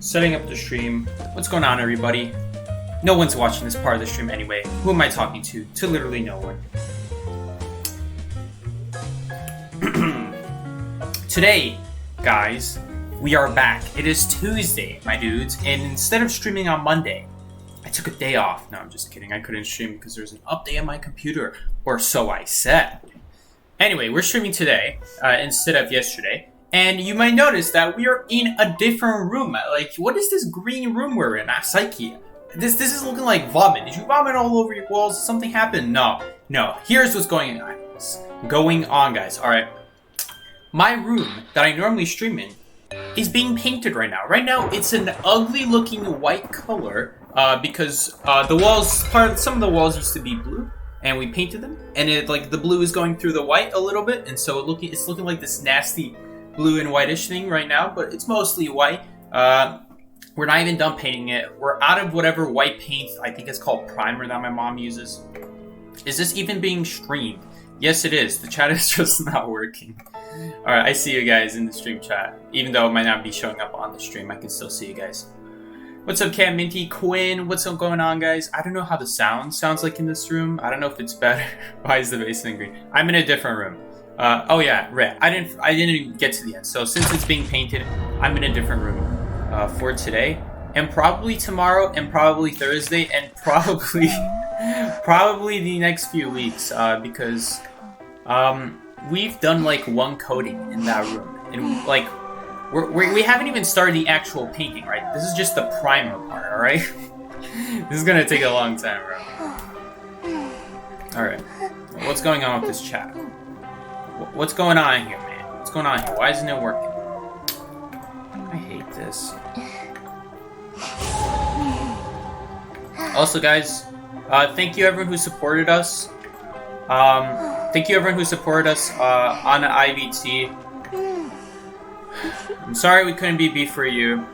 setting up the stream. What's going on, everybody? No one's watching this part of the stream anyway. Who am I talking to? To literally no one. Today, guys, we are back. It is Tuesday, my dudes, and instead of streaming on Monday, I took a day off. No, I'm just kidding. I couldn't stream because there's an update on my computer, or so I said. Anyway, we're streaming today instead of yesterday, and you might notice that we are in a different room. Like, what is this green room we're in? Psyche. This is looking like vomit. Did you vomit all over your walls? Something happened? No. Here's what's going on, guys. All right. My room that I normally stream in is being painted right now. Right now, it's an ugly-looking white color because the walls, some of the walls used to be blue, and we painted them, and the blue is going through the white a little bit, and so it's looking like this nasty blue and whitish thing right now, but it's mostly white. We're not even done painting it. We're out of whatever white paint, I think it's called primer, that my mom uses. Is this even being streamed? Yes, it is. The chat is just not working. Alright, I see you guys in the stream chat. Even though it might not be showing up on the stream, I can still see you guys. What's up, Cam, Minty, Quinn? What's up going on, guys? I don't know how the sound sounds like in this room. I don't know if it's better. Why is the basement green? I'm in a different room. Oh yeah, red. I didn't get to the end. So since it's being painted, I'm in a different room for today, and probably tomorrow, and probably Thursday, and probably the next few weeks, because we've done like one coating in that room, and like we haven't even started the actual painting, right? This is just the primer part, all right? This is gonna take a long time, bro. All right, what's going on with this chat? What's going on here, man? What's going on here? Why isn't it working? I hate this. Also, guys, thank you everyone who supported us. Thank you everyone who supported us on IVT. I'm sorry we couldn't be beef for you.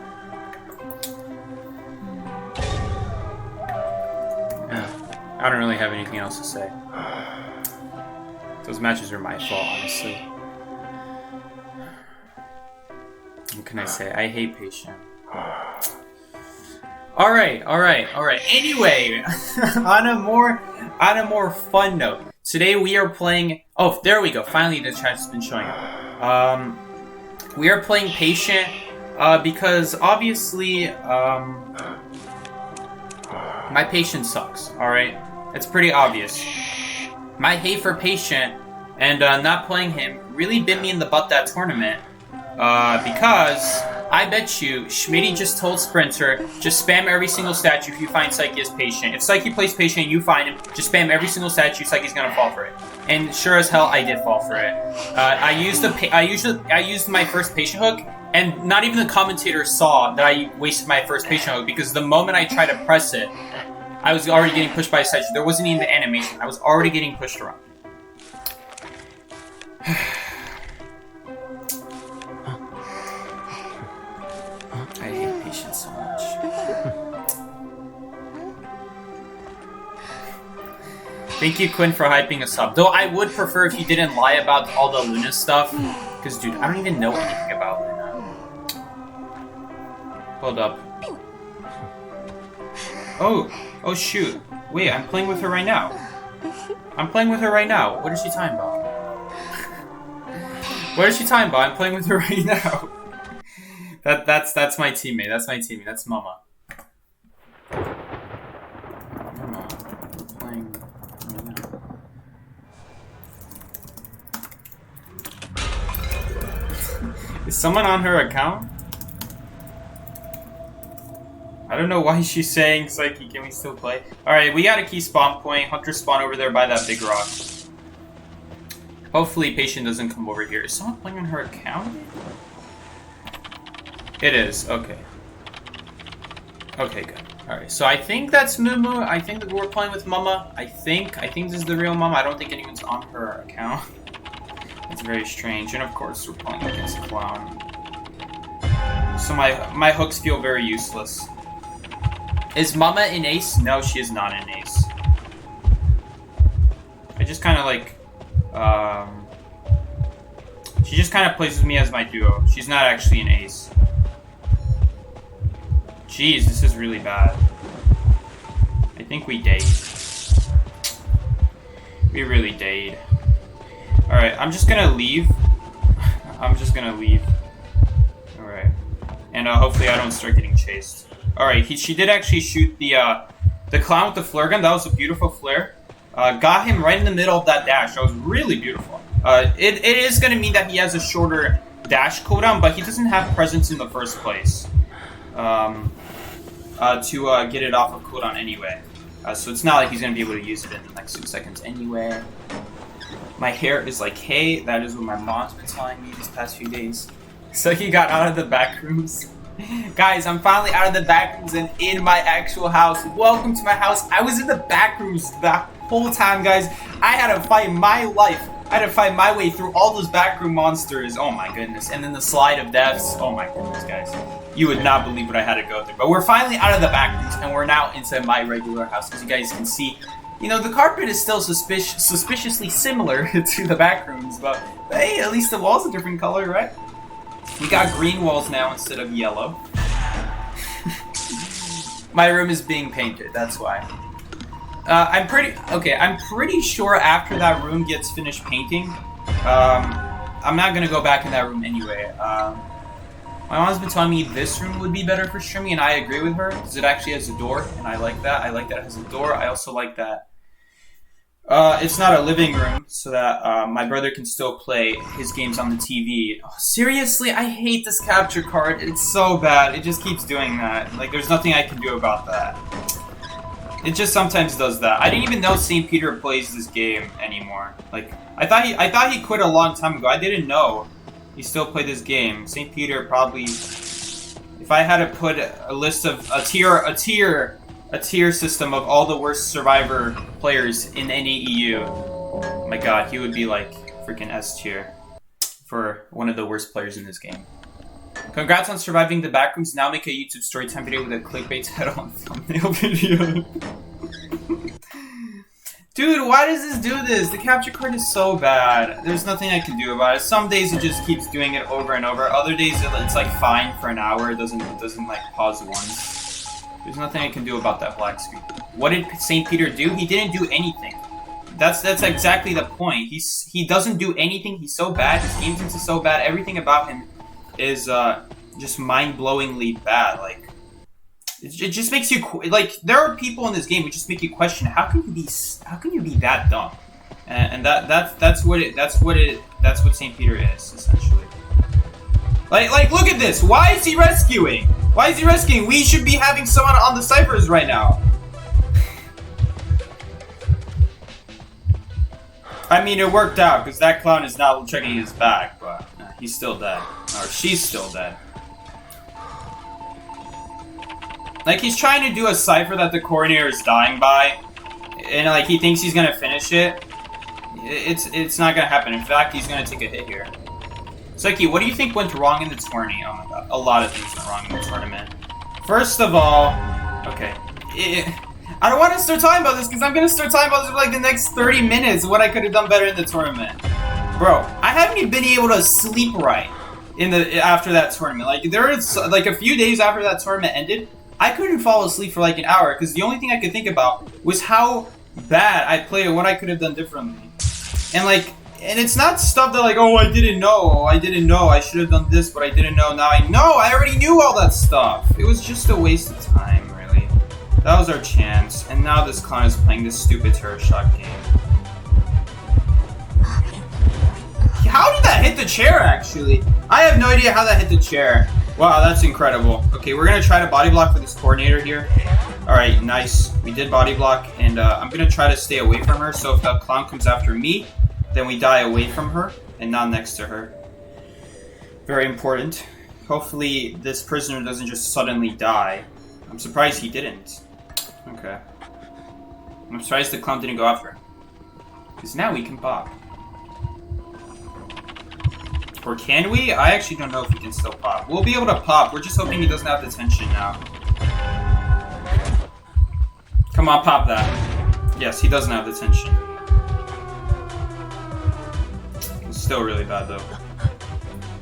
I don't really have anything else to say. Those matches were my fault, honestly. What can I say? I hate patient. Alright. Anyway, on a more fun note. Today we are playing... Oh, there we go. Finally the chat's been showing up. We are playing Patient because obviously my patient sucks, alright? It's pretty obvious. My hate for Patient and not playing him really bit me in the butt that tournament. Because I bet you Schmitty just told Sprinter, just spam every single statue if you find Psyche as Patient. If Psyche plays Patient and you find him, just spam every single statue, Psyche's gonna fall for it. And sure as hell, I did fall for it. I used my first Patient hook, and not even the commentator saw that I wasted my first Patient hook, because the moment I tried to press it, I was already getting pushed by a statue. There wasn't even the animation. I was already getting pushed around. I hate Patient so much. Thank you, Quinn, for hyping us up. Though I would prefer if you didn't lie about all the Luna stuff. Because, dude, I don't even know anything about Luna. Hold up. Oh, shoot. Wait, I'm playing with her right now. What is she talking about? I'm playing with her right now. That's my teammate. That's Mama. Mama, playing right now. Is someone on her account? I don't know why she's saying, Psyche, can we still play? Alright, we got a key spawn point. Hunter spawn over there by that big rock. Hopefully Patient doesn't come over here. Is someone playing on her account? It is, okay. Okay, good. Alright, so I think that's Mumu. I think that we're playing with Mama. I think this is the real Mama. I don't think anyone's on her account. It's very strange. And of course, we're playing against Clown. So my hooks feel very useless. Is Mama an ace? No, she is not an ace. I just kind of like... She just kind of plays with me as my duo. She's not actually an ace. Jeez, this is really bad. I think we date. We really date. Alright, I'm just gonna leave. I'm just gonna leave. Alright. And hopefully I don't start getting chased. Alright, she did actually shoot the clown with the flare gun. That was a beautiful flare. Got him right in the middle of that dash. That was really beautiful. It is gonna mean that he has a shorter dash cooldown, but he doesn't have presence in the first place. To get it off of cooldown anyway. So it's not like he's gonna be able to use it in the next 2 seconds anyway. My hair is like hay. That is what my mom's been telling me these past few days. So he got out of the back rooms. Guys, I'm finally out of the back rooms and in my actual house. Welcome to my house. I was in the back rooms the whole time, guys. I had to fight my life. I had to fight my way through all those backroom monsters. Oh my goodness. And then the slide of deaths. Oh my goodness, guys. You would not believe what I had to go through. But we're finally out of the back rooms and we're now inside my regular house. As you guys can see, you know, the carpet is still suspiciously similar to the back rooms. But hey, at least the wall's a different color, right? We got green walls now instead of yellow. My room is being painted, that's why. I'm pretty sure after that room gets finished painting, I'm not gonna go back in that room anyway. My mom's been telling me this room would be better for streaming, and I agree with her, because it actually has a door, and I like that. I like that it has a door. I also like that it's not a living room, so that my brother can still play his games on the TV. Oh, seriously, I hate this capture card. It's so bad. It just keeps doing that. Like, there's nothing I can do about that. It just sometimes does that. I didn't even know St. Peter plays this game anymore. Like, I thought he quit a long time ago. I didn't know he still played this game. St. Peter probably... If I had to put a list of a tier system of all the worst Survivor players in any EU, oh my god, he would be like freaking S tier for one of the worst players in this game. Congrats on surviving the backrooms. Now make a YouTube storytime video with a clickbait head-on thumbnail video. Dude, why does this do this? The capture card is so bad. There's nothing I can do about it. Some days it just keeps doing it over and over. Other days it's like fine for an hour. It doesn't like pause once. There's nothing I can do about that black screen. What did St. Peter do? He didn't do anything. That's exactly the point. He doesn't do anything. He's so bad. His game sense is so bad. Everything about him is just mind-blowingly bad. Like, it just makes you like. There are people in this game who just make you question how can you be that dumb, and that's what St. Peter is essentially. Like look at this. Why is he rescuing? Why is he rescuing? We should be having someone on the ciphers right now. I mean, it worked out because that clown is now checking his back, but he's still dead, or she's still dead. Like, he's trying to do a cipher that the coordinator is dying by, and like he thinks he's gonna finish it. It's not gonna happen. In fact, he's gonna take a hit here. Psyche, what do you think went wrong in the tourney? Oh my god, a lot of things went wrong in the tournament. First of all, okay, I don't want to start talking about this because I'm gonna start talking about this for like the next 30 minutes. What I could have done better in the tournament, bro. I haven't even been able to sleep right after that tournament. Like, there is like a few days after that tournament ended, I couldn't fall asleep for like an hour because the only thing I could think about was how bad I played and what I could have done differently. And it's not stuff that like, oh, I didn't know, I should have done this, but I didn't know, now I know, I already knew all that stuff. It was just a waste of time, really. That was our chance, and now this clown is playing this stupid terror shock game. How did that hit the chair, actually? I have no idea how that hit the chair. Wow, that's incredible. Okay, we're gonna try to body block for this coordinator here. Alright, nice. We did body block, and I'm gonna try to stay away from her, so if that clown comes after me, then we die away from her, and not next to her. Very important. Hopefully, this prisoner doesn't just suddenly die. I'm surprised he didn't. Okay. I'm surprised the clown didn't go after her. Because now we can pop. Or can we? I actually don't know if we can still pop. We'll be able to pop. We're just hoping he doesn't have the tension now. Come on, pop that. Yes, he doesn't have the tension. It's still really bad, though.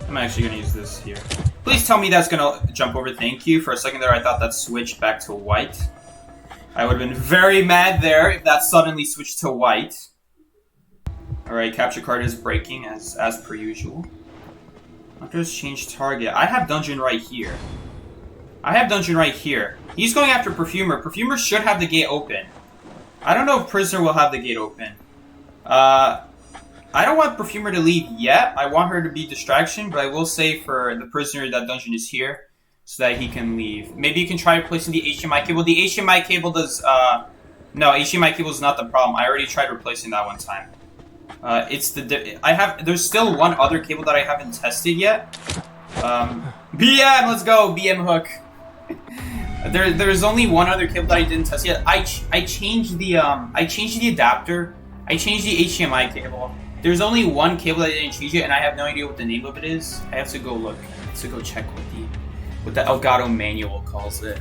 I'm actually going to use this here. Please tell me that's gonna jump over. Thank you. For a second there, I thought that switched back to white. I would have been very mad there if that suddenly switched to white. Alright, capture card is breaking as per usual. Hunter's change target. I have dungeon right here. He's going after Perfumer. Perfumer should have the gate open. I don't know if Prisoner will have the gate open. I don't want Perfumer to leave yet. I want her to be distraction, but I will say for the Prisoner that dungeon is here so that he can leave. Maybe you can try replacing the HDMI cable. The HDMI cable does, no, HDMI cable is not the problem. I already tried replacing that one time. There's still one other cable that I haven't tested yet. BM, let's go, BM hook. There's only one other cable that I didn't test yet. I changed the adapter. I changed the HDMI cable. There's only one cable that I didn't change yet, and I have no idea what the name of it is. I have to go look. I have to go check what the Elgato manual calls it.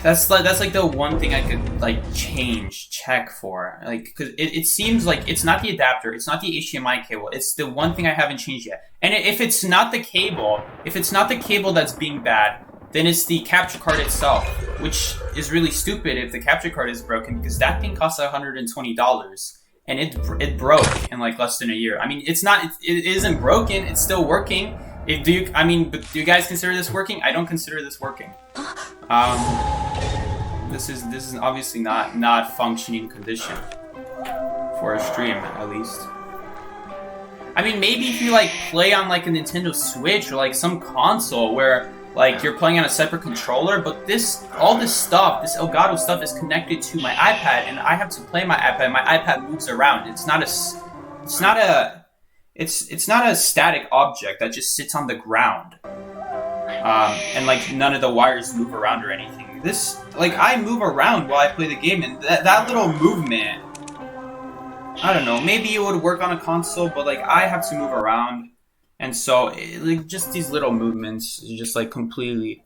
That's like the one thing I could like check for, like, because it seems like it's not the adapter, it's not the HDMI cable, it's the one thing I haven't changed yet. And if it's not the cable, that's being bad, then it's the capture card itself, which is really stupid if the capture card is broken, because that thing costs $120, and it broke in like less than a year. I mean, it isn't broken, it's still working. Do you guys consider this working? I don't consider this working. This is obviously not functioning condition for a stream, at least. I mean, maybe if you like play on like a Nintendo Switch or like some console where like you're playing on a separate controller, but all this stuff, this Elgato stuff is connected to my iPad, and I have to play my iPad. My iPad moves around. It's not a static object that just sits on the ground. And like none of the wires move around or anything. I move around while I play the game, and that little movement, I don't know, maybe it would work on a console, but like I have to move around, and so like just these little movements just like completely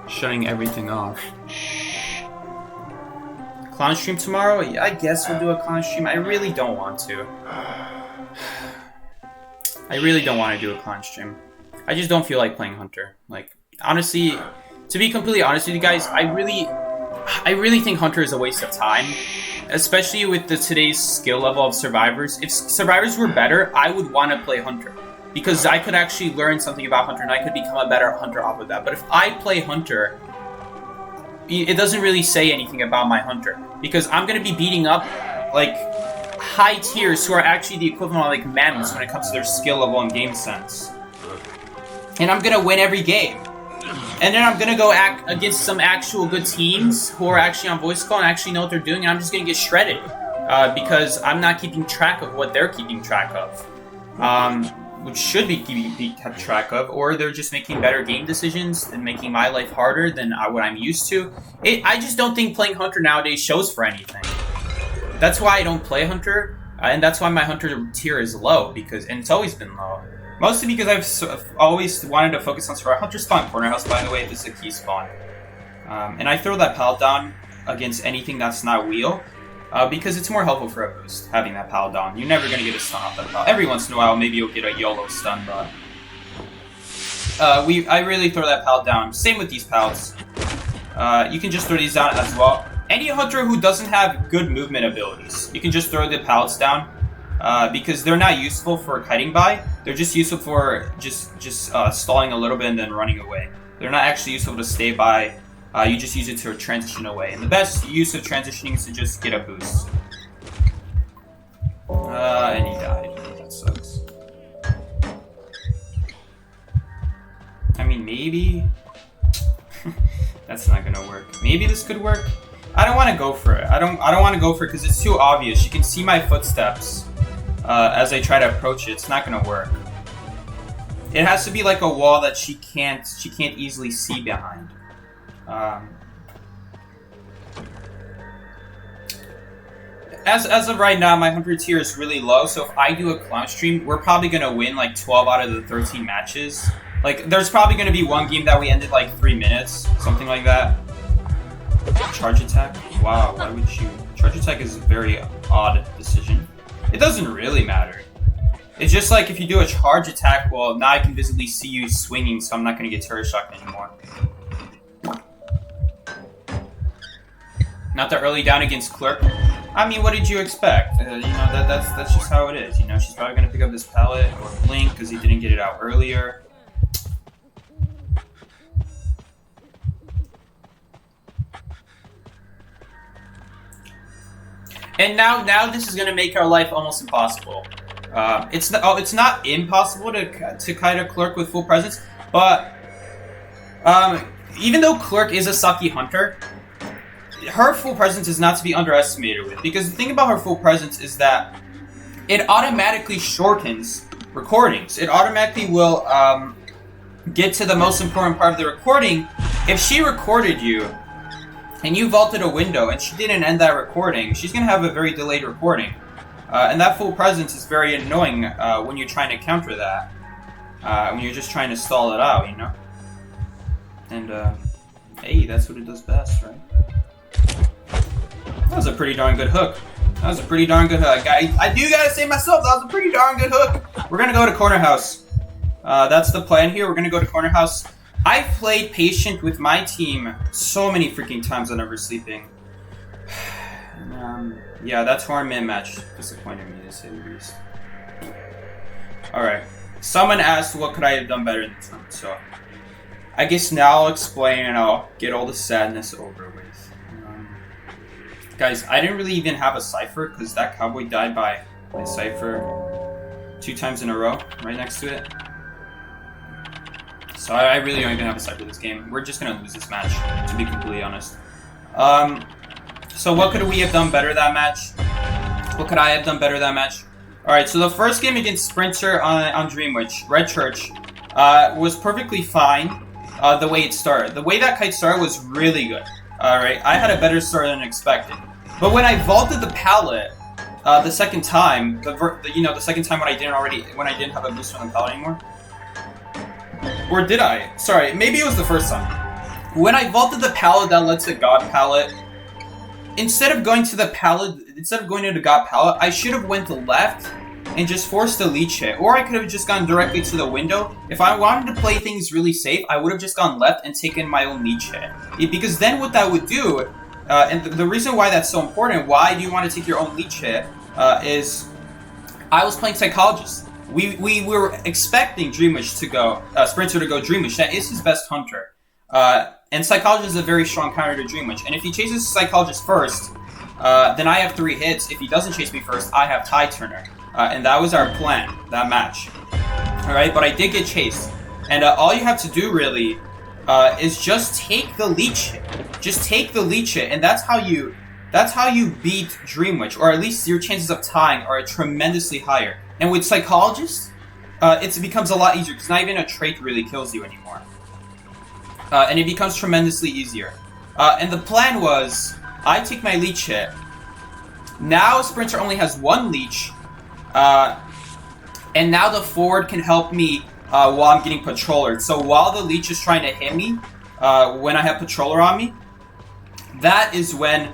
shutting everything off. Clown stream tomorrow? Yeah, I guess we'll do a clown stream. I really don't want to. I really don't want to do a clown stream. I just don't feel like playing Hunter. Like, honestly, to be completely honest with you guys, I really think Hunter is a waste of time. Especially with today's skill level of Survivors. If Survivors were better, I would want to play Hunter. Because I could actually learn something about Hunter and I could become a better Hunter off of that. But if I play Hunter, it doesn't really say anything about my Hunter. Because I'm going to be beating up, like, high tiers who are actually the equivalent of, like, mammoths when it comes to their skill level and game sense. And I'm going to win every game. And then I'm going to go against some actual good teams who are actually on voice call and actually know what they're doing, and I'm just going to get shredded. Because I'm not keeping track of what they're keeping track of. Which should be kept track of, or they're just making better game decisions and making my life harder than what I'm used to. I just don't think playing Hunter nowadays shows for anything. That's why I don't play Hunter, and that's why my Hunter tier is low, and it's always been low. Mostly because I've always wanted to focus on Survivor. Hunter spawn corner house, by the way, this is a key spawn. And I throw that pallet down against anything that's not wheel, because it's more helpful for a boost, having that pallet down. You're never going to get a stun off that pallet. Every once in a while, maybe you'll get a YOLO stun, but I really throw that pallet down. Same with these pallets. You can just throw these down as well. Any Hunter who doesn't have good movement abilities, you can just throw the pallets down, because they're not useful for kiting by. They're just useful for just stalling a little bit and then running away. They're not actually useful to stay by. You just use it to transition away. And the best use of transitioning is to just get a boost. And he died. That sucks. I mean, maybe... That's not gonna work. Maybe this could work. I don't want to go for it. I don't want to go for it because it's too obvious. You can see my footsteps as I try to approach it. It's not gonna work. It has to be like a wall that she can't easily see behind. As of right now, my Hunter tier is really low, so if I do a clown stream, we're probably gonna win like 12 out of the 13 matches. Like, there's probably gonna be one game that we ended like 3 minutes, something like that. Charge attack? Wow, why would you? Charge attack is a very odd decision. It doesn't really matter. It's just like if you do a charge attack, well, now I can visibly see you swinging, so I'm not going to get turret shocked anymore. Not the early down against Clerk. I mean, what did you expect? You know, that's just how it is. You know, she's probably going to pick up this pallet or Blink because he didn't get it out earlier. And now this is going to make our life almost impossible. It's not impossible to kite a Clerk with full presence, but even though Clerk is a sucky hunter, her full presence is not to be underestimated with, because the thing about her full presence is that it automatically shortens recordings. It automatically will get to the most important part of the recording. If she recorded you and you vaulted a window and she didn't end that recording, she's going to have a very delayed recording. And that full presence is very annoying when you're trying to counter that. When you're just trying to stall it out, you know? And, hey, that's what it does best, right? That was a pretty darn good hook. I do gotta say myself, that was a pretty darn good hook. We're gonna go to Corner House. That's the plan here. We're gonna go to Corner House. I've played Patient with my team so many freaking times on Never Sleeping. Yeah, that tournament match disappointed me, to say the least. Alright. Someone asked what could I have done better in the tournament, so I guess now I'll explain and I'll get all the sadness over with. Guys, I didn't really even have a Cypher because that Cowboy died by a Cypher 2 times in a row, right next to it. So I really don't even have a Cypher this game. We're just gonna lose this match, to be completely honest. So what could we have done better that match? What could I have done better that match? Alright, so the first game against Sprinter on Dream Witch, Red Church, was perfectly fine the way it started. The way that kite started was really good. Alright, I had a better start than expected. But when I vaulted the pallet the second time, the second time when I didn't have a boost on the pallet anymore. Or did I? Sorry, maybe it was the first time. When I vaulted the pallet that led to God pallet, instead of going to the God pallet, I should have went left and just forced a leech hit. Or I could have just gone directly to the window. If I wanted to play things really safe, I would have just gone left and taken my own leech hit. Because then what that would do, and the reason why that's so important, why do you want to take your own leech hit, is I was playing Psychologist. We were expecting Dreamwish to go, Sprinter to go Dreamwish. That is his best hunter. And Psychologist is a very strong counter to Dreamwish. And if he chases Psychologist first, then I have 3 hits. If he doesn't chase me first, I have Tide Turner. And that was our plan, that match. Alright, but I did get chased. And all you have to do, really, is just take the leech hit. Just take the leech hit, and that's how you beat Dreamwitch, or at least your chances of tying are tremendously higher. And with Psychologist, it becomes a lot easier, because not even a trait really kills you anymore. And it becomes tremendously easier. And the plan was, I take my leech hit. Now Sprinter only has 1 leech, and now the forward can help me while I'm getting Patroller. So while the leech is trying to hit me, when I have Patroller on me, that is when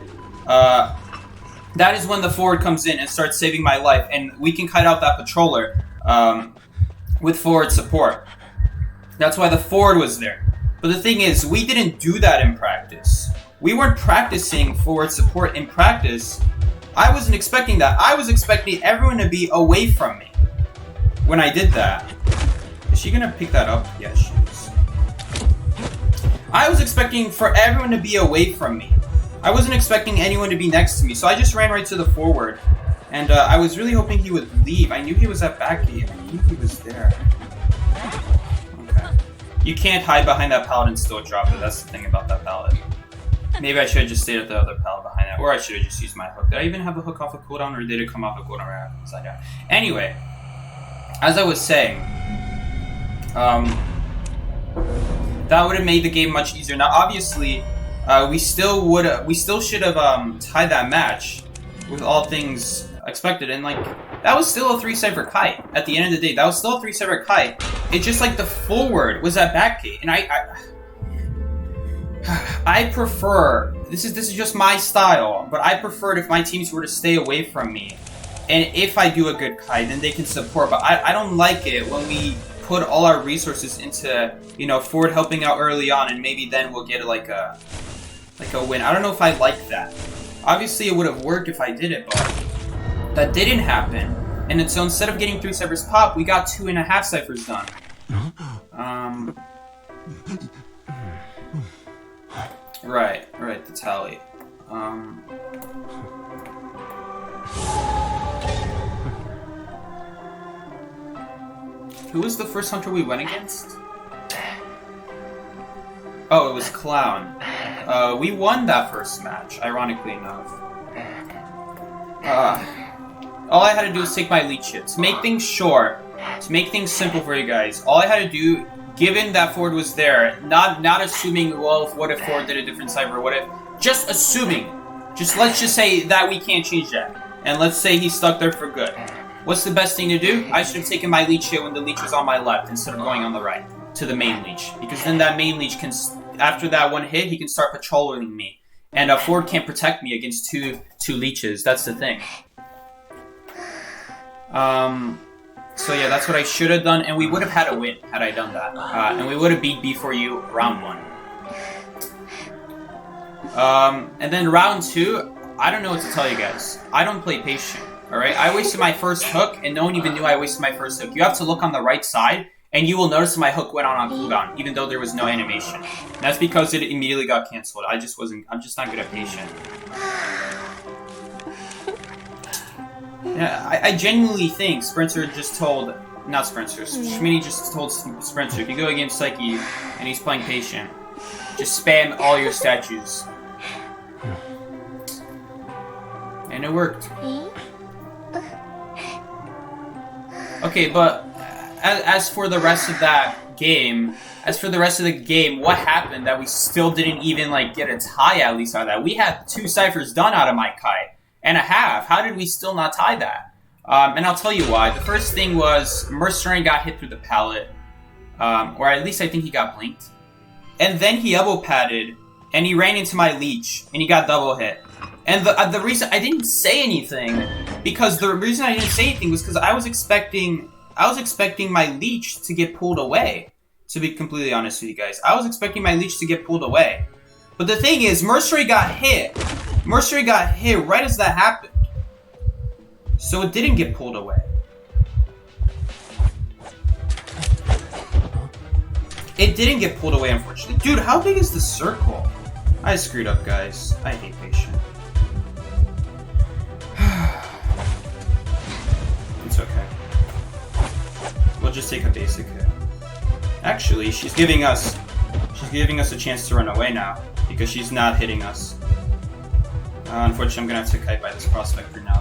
the forward comes in and starts saving my life, and we can kite out that Patroller with forward support. That's why the forward was there. But the thing is, we didn't do that in practice. We weren't practicing forward support in practice. I wasn't expecting that. I was expecting everyone to be away from me when I did that. Is she gonna pick that up? Yes, she is. I was expecting for everyone to be away from me. I wasn't expecting anyone to be next to me, so I just ran right to the forward. And I was really hoping he would leave. I knew he was at back gate. I knew he was there. Okay. You can't hide behind that pallet and still drop it. That's the thing about that pallet. Maybe I should have just stayed at the other pallet behind that, or I should have just used my hook. Did I even have a hook off a cooldown, or did it come off a cooldown right upside down? Anyway, as I was saying, that would have made the game much easier. Now, obviously, we still should have tied that match with all things expected, and like that was still a 3-cypher kite. At the end of the day, that was still a 3-cypher kite. It's just like the forward was at back gate, and I prefer, this is just my style, but I preferred if my teams were to stay away from me And if I do a good kite, then they can support. But I don't like it when we put all our resources into, you know, Ford helping out early on, and maybe then we'll get like a win. I don't know if I like that. Obviously, it would have worked if I did it, but that didn't happen. And so instead of getting 3 ciphers pop, we got 2.5 ciphers done. Right, the tally. Who was the first hunter we went against? Oh, it was Clown. We won that first match, ironically enough. All I had to do was take my leech hit. To make things short, to make things simple for you guys, all I had to do, given that Ford was there, not assuming, well, what if Ford did a different cipher, what if, just assuming, let's just say that we can't change that, and let's say he's stuck there for good. What's the best thing to do? I should have taken my leech hit when the leech was on my left instead of going on the right to the main leech, because then that main leech can, after that one hit, he can start patrolling me, and Ford can't protect me against two leeches. That's the thing. So yeah, that's what I should have done, and we would have had a win had I done that. And we would have beat B4U round 1. And then round 2, I don't know what to tell you guys. I don't play patient, alright? I wasted my first hook, and no one even knew I wasted my first hook. You have to look on the right side, and you will notice my hook went on cooldown, even though there was no animation. And that's because it immediately got cancelled. I'm just not good at patient. Yeah, I genuinely think Sprinter just told, not Sprinter, Schmitty just told Sprinter, if you go against Psyche and he's playing patient, just spam all your statues. And it worked. Okay, but as for the rest of that game, what happened that we still didn't even like get a tie at least out of that? We had 2 ciphers done out of my kite. And a half. How did we still not tie that? And I'll tell you why. The first thing was Mercenary got hit through the pallet. Or at least I think he got blinked. And then he elbow padded, and he ran into my leech, and he got double hit. And the reason I didn't say anything, because the reason I didn't say anything was because I was expecting my leech to get pulled away. To be completely honest with you guys, I was expecting my leech to get pulled away. But the thing is, Mercenary got hit. Mercenary got hit right as that happened. So it didn't get pulled away. It didn't get pulled away, unfortunately. Dude, how big is the circle? I screwed up, guys. I hate patient. It's okay. We'll just take a basic hit. Actually, she's giving us a chance to run away now, because she's not hitting us. Unfortunately, I'm gonna have to kite by this prospector now,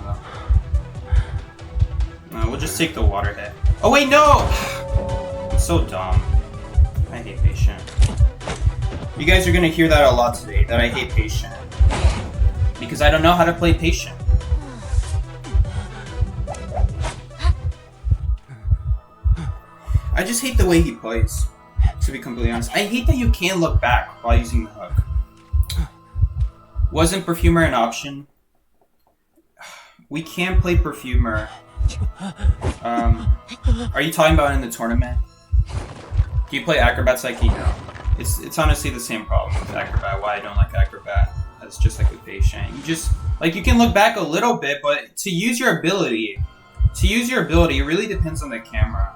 though. We'll just take the water hit. Oh wait, no! I'm so dumb. I hate patient. You guys are gonna hear that a lot today, that I hate patient. Because I don't know how to play patient. I just hate the way he plays, to be completely honest. I hate that you can't look back while using the hook. Wasn't Perfumer an option? We can't play Perfumer. Are you talking about in the tournament? Do you play Acrobat Psyche? No. It's honestly the same problem with Acrobat. Why I don't like Acrobat. It's just like with Patient. You can look back a little bit, but to use your ability, it really depends on the camera.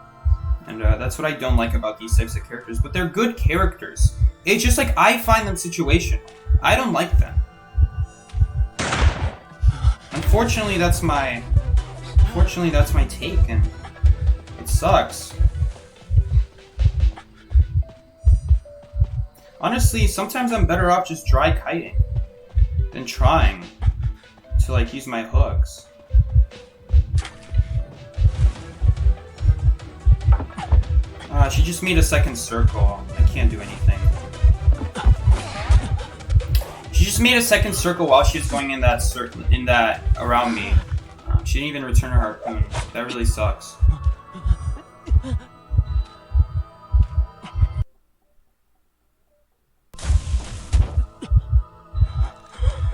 And that's what I don't like about these types of characters. But they're good characters. It's just like I find them situational. I don't like them. Unfortunately, that's my take, and it sucks. Honestly, sometimes I'm better off just dry kiting than trying to like use my hooks. She just made a second circle. I can't do anything. She just made a second circle while she was going in that circle, around me. She didn't even return her harpoon. That really sucks.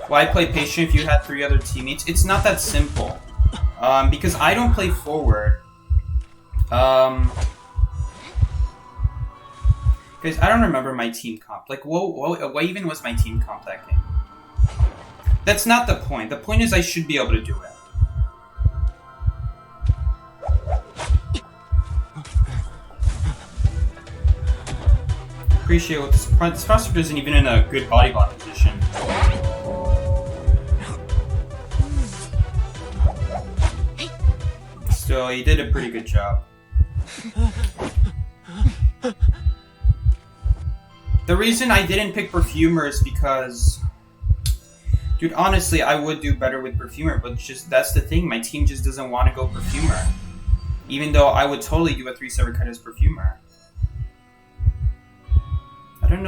Why play patient if you had 3 other teammates? It's not that simple. Because I don't play forward. Guys, I don't remember my team comp. Like, what even was my team comp that game? That's not the point. The point is I should be able to do it. Appreciate what this prospector isn't even in a good body block position. Still, he did a pretty good job. The reason I didn't pick Perfumer is because, dude, honestly, I would do better with Perfumer, but just that's the thing. My team just doesn't want to go Perfumer, even though I would totally do a 3-7 cut as Perfumer. I don't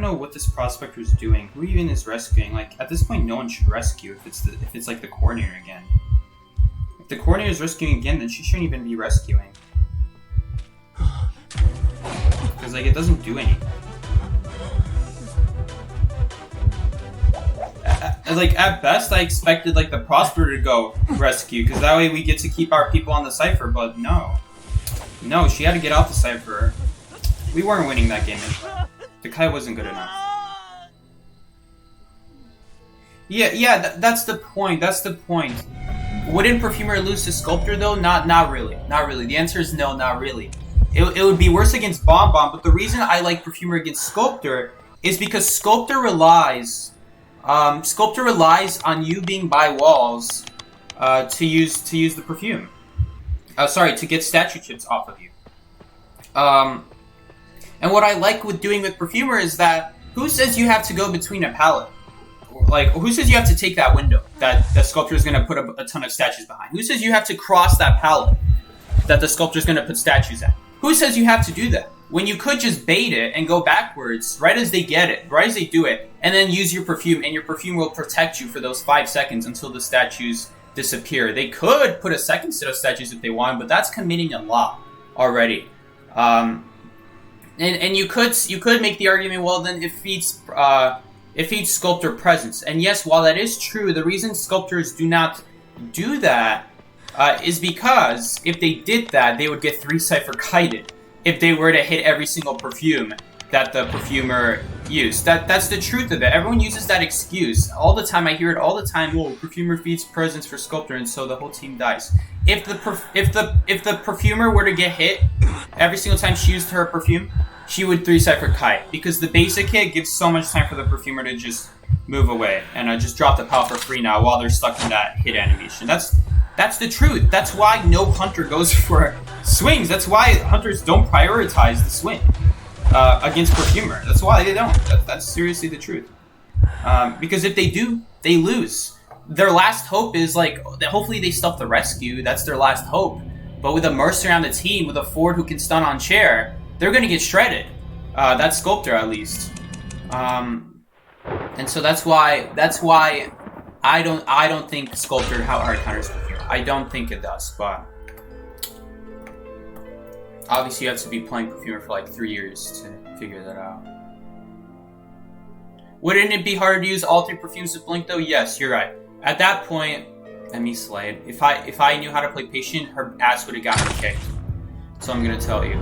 know what this prospector is doing. Who even is rescuing? Like, at this point, no one should rescue if it's like the coordinator again. If the coordinator is rescuing again, then she shouldn't even be rescuing. Because, like, it doesn't do anything. Like, at best, I expected, like, the Prosper to go rescue, because that way we get to keep our people on the Cypher, but no. No, she had to get off the Cypher. We weren't winning that game anyway. The Kai wasn't good enough. Yeah, that's the point. That's the point. Wouldn't Perfumer lose to Sculptor though? Not really. Not really. The answer is no, not really. It would be worse against Bomb Bomb, but the reason I like Perfumer against Sculptor is because Sculptor relies on you being by walls to use the perfume. To get statue chips off of you. And what I like with doing with Perfumer is that who says you have to go between a pallet? Like, who says you have to take that window that the Sculptor is going to put a ton of statues behind? Who says you have to cross that pallet that the Sculptor is going to put statues at? Who says you have to do that? When you could just bait it and go backwards right as they get it, right as they do it, and then use your perfume, and your perfume will protect you for those 5 seconds until the statues disappear. They could put a second set of statues if they want, but that's committing a lot already. And you could make the argument, well, then it feeds Sculptor presence. And yes, while that is true, the reason Sculptors do not do that is because if they did that, they would get 3 Cypher kited if they were to hit every single perfume that the Perfumer used. That's the truth of it. Everyone uses that excuse all the time. I hear it all the time. Whoa, Perfumer feeds presence for Sculptor, and so the whole team dies. If the Perfumer were to get hit every single time she used her perfume, she would 3 Cypher kite, because the basic hit gives so much time for the Perfumer to just move away and just drop the pal for free now while they're stuck in that hit animation. That's the truth. That's why no hunter goes for swings. That's why hunters don't prioritize the swing against Perfumer. That's why they don't. That's seriously the truth. Because if they do, they lose. Their last hope is, like, hopefully they stuff the rescue. That's their last hope. But with a Mercer on the team, with a Ford who can stun on chair, they're going to get shredded. That's Sculptor, at least. And so that's why I don't think Sculptor hard counters Perfumer. I don't think it does, but obviously you have to be playing Perfumer for like 3 years to figure that out. Wouldn't it be harder to use all 3 perfumes with Blink though? Yes, you're right. At that point, let me Slade. If I knew how to play Patient, her ass would have gotten kicked. So I'm gonna tell you.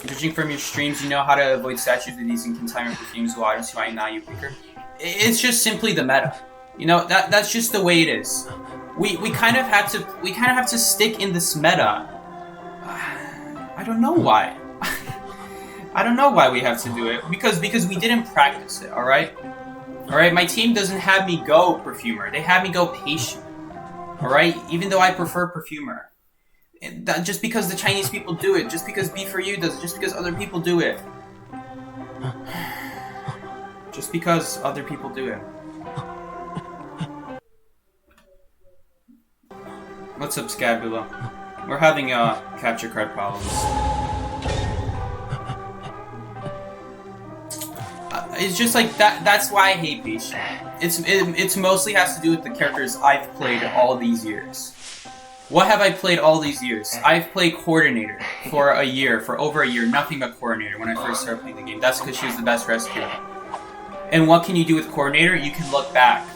Judging from your streams, you know how to avoid statues with using containment perfumes. Well, I don't see why now you pick her. It's just simply the meta. You know, that's just the way it is. We kind of have to stick in this meta. I don't know why. I don't know why we have to do it, because we didn't practice it. All right, my team doesn't have me go Perfumer. They have me go Patient. All right, even though I prefer Perfumer. Just because the Chinese people do it, just because B4U does it, just because other people do it. Just because other people do it. What's up, Scabula? We're having capture card problems. It's just like that. That's why I hate Patient. It's mostly has to do with the characters I've played all these years. What have I played all these years? I've played Coordinator for over a year, nothing but Coordinator when I first started playing the game. That's because she was the best rescuer. And what can you do with Coordinator? You can look back.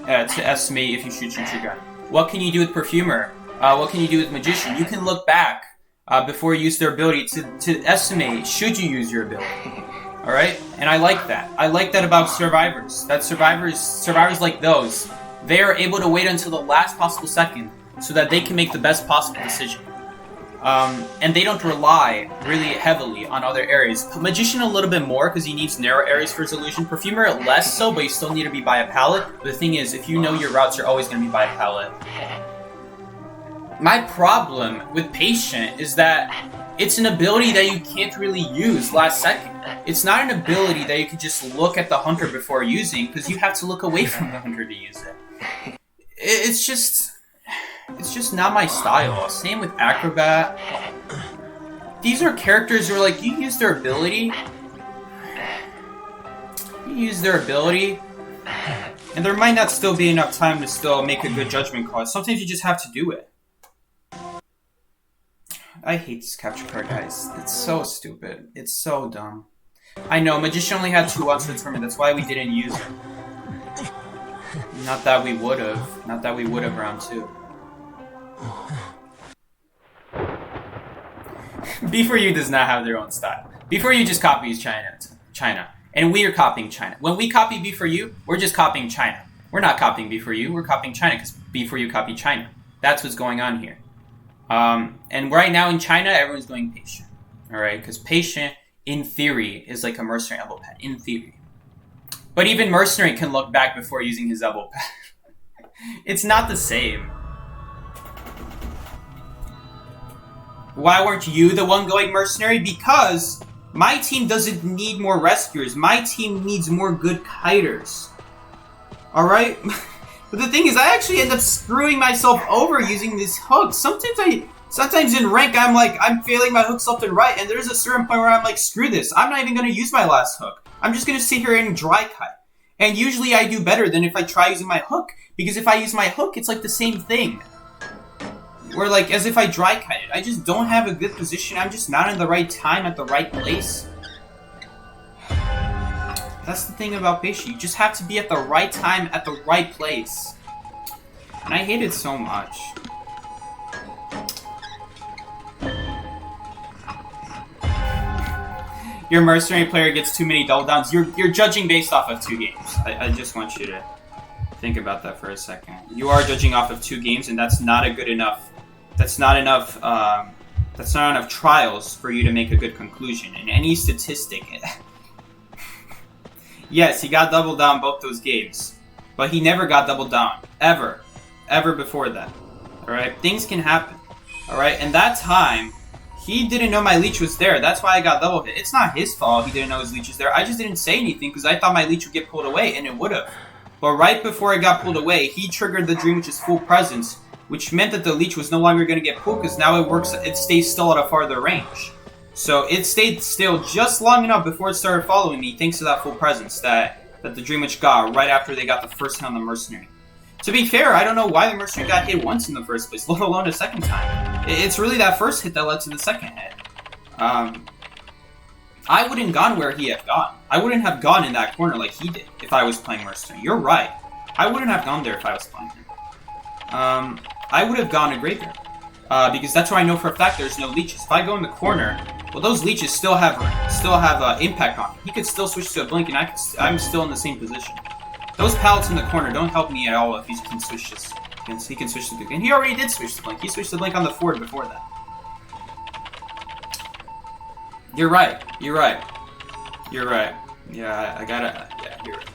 to estimate if you should shoot your gun. What can you do with Perfumer? What can you do with Magician? You can look back before you use their ability to estimate should you use your ability. Alright? And I like that. I like that about survivors. That survivors like those, they are able to wait until the last possible second so that they can make the best possible decision. And they don't rely really heavily on other areas. Magician a little bit more because he needs narrow areas for his illusion. Perfumer less so, but you still need to be by a pallet. But the thing is, if you know your routes, you're always going to be by a pallet. My problem with Patient is that it's an ability that you can't really use last second. It's not an ability that you can just look at the hunter before using, because you have to look away from the hunter to use it. It's just not my style. Same with Acrobat. These are characters who are like, you use their ability, and there might not still be enough time to still make a good judgment call. Sometimes you just have to do it. I hate this capture card, guys. It's so stupid. It's so dumb. I know, Magician only had 2 odds to determine. That's why we didn't use it. Not that we would have. Not that we would have round 2. B4U does not have their own style. B4U just copies China. And we are copying China. When we copy B4U, we're just copying China. We're not copying B4U, we're copying China because B4U copied China. That's what's going on here. And right now in China, everyone's going Patient. Alright, because Patient, in theory, is like a Mercenary elbow pad. In theory. But even Mercenary can look back before using his elbow pad. It's not the same. Why weren't you the one going Mercenary? Because my team doesn't need more rescuers. My team needs more good kiters. Alright? But the thing is, I actually end up screwing myself over using this hook. Sometimes in rank, I'm failing my hooks left and right, and there's a certain point where I'm like, screw this. I'm not even going to use my last hook. I'm just going to sit here and dry cut. And usually I do better than if I try using my hook. Because if I use my hook, it's like the same thing. Where like, as if I dry cut it. I just don't have a good position. I'm just not in the right time at the right place. That's the thing about Patient. You just have to be at the right time at the right place. And I hate it so much. Your Mercenary player gets too many double downs. You're judging based off of 2 games. I just want you to think about that for a second. You are judging off of 2 games, and that's not a good enough. That's not enough. That's not enough trials for you to make a good conclusion. In any statistic. Yes, he got double down both those games. But he never got double down. Ever. Ever before that. Alright? Things can happen. Alright? And that time, he didn't know my leech was there. That's why I got double hit. It's not his fault he didn't know his leech was there. I just didn't say anything because I thought my leech would get pulled away, and it would have. But right before it got pulled away, he triggered the Dream Witch's full presence, which meant that the leech was no longer going to get pulled because now it stays still at a farther range. So it stayed still just long enough before it started following me, thanks to that full presence that the Dream Witch got right after they got the first hit on the Mercenary. To be fair, I don't know why the Mercenary got hit once in the first place, let alone a second time. It's really that first hit that led to the second hit. I wouldn't have gone where he had gone. I wouldn't have gone in that corner like he did if I was playing Mercenary. You're right. I wouldn't have gone there if I was playing him. I would have gone to Graveyard. Because that's where I know for a fact there's no leeches. If I go in the corner, well, those leeches still have impact on him. He could still switch to a blink, and I'm still in the same position. Those pallets in the corner don't help me at all if he can switch this. He can switch the blink, and he already did switch the blink. He switched the blink on the Ford before that. You're right. You're right. You're right. Yeah, I gotta. Yeah, you're right.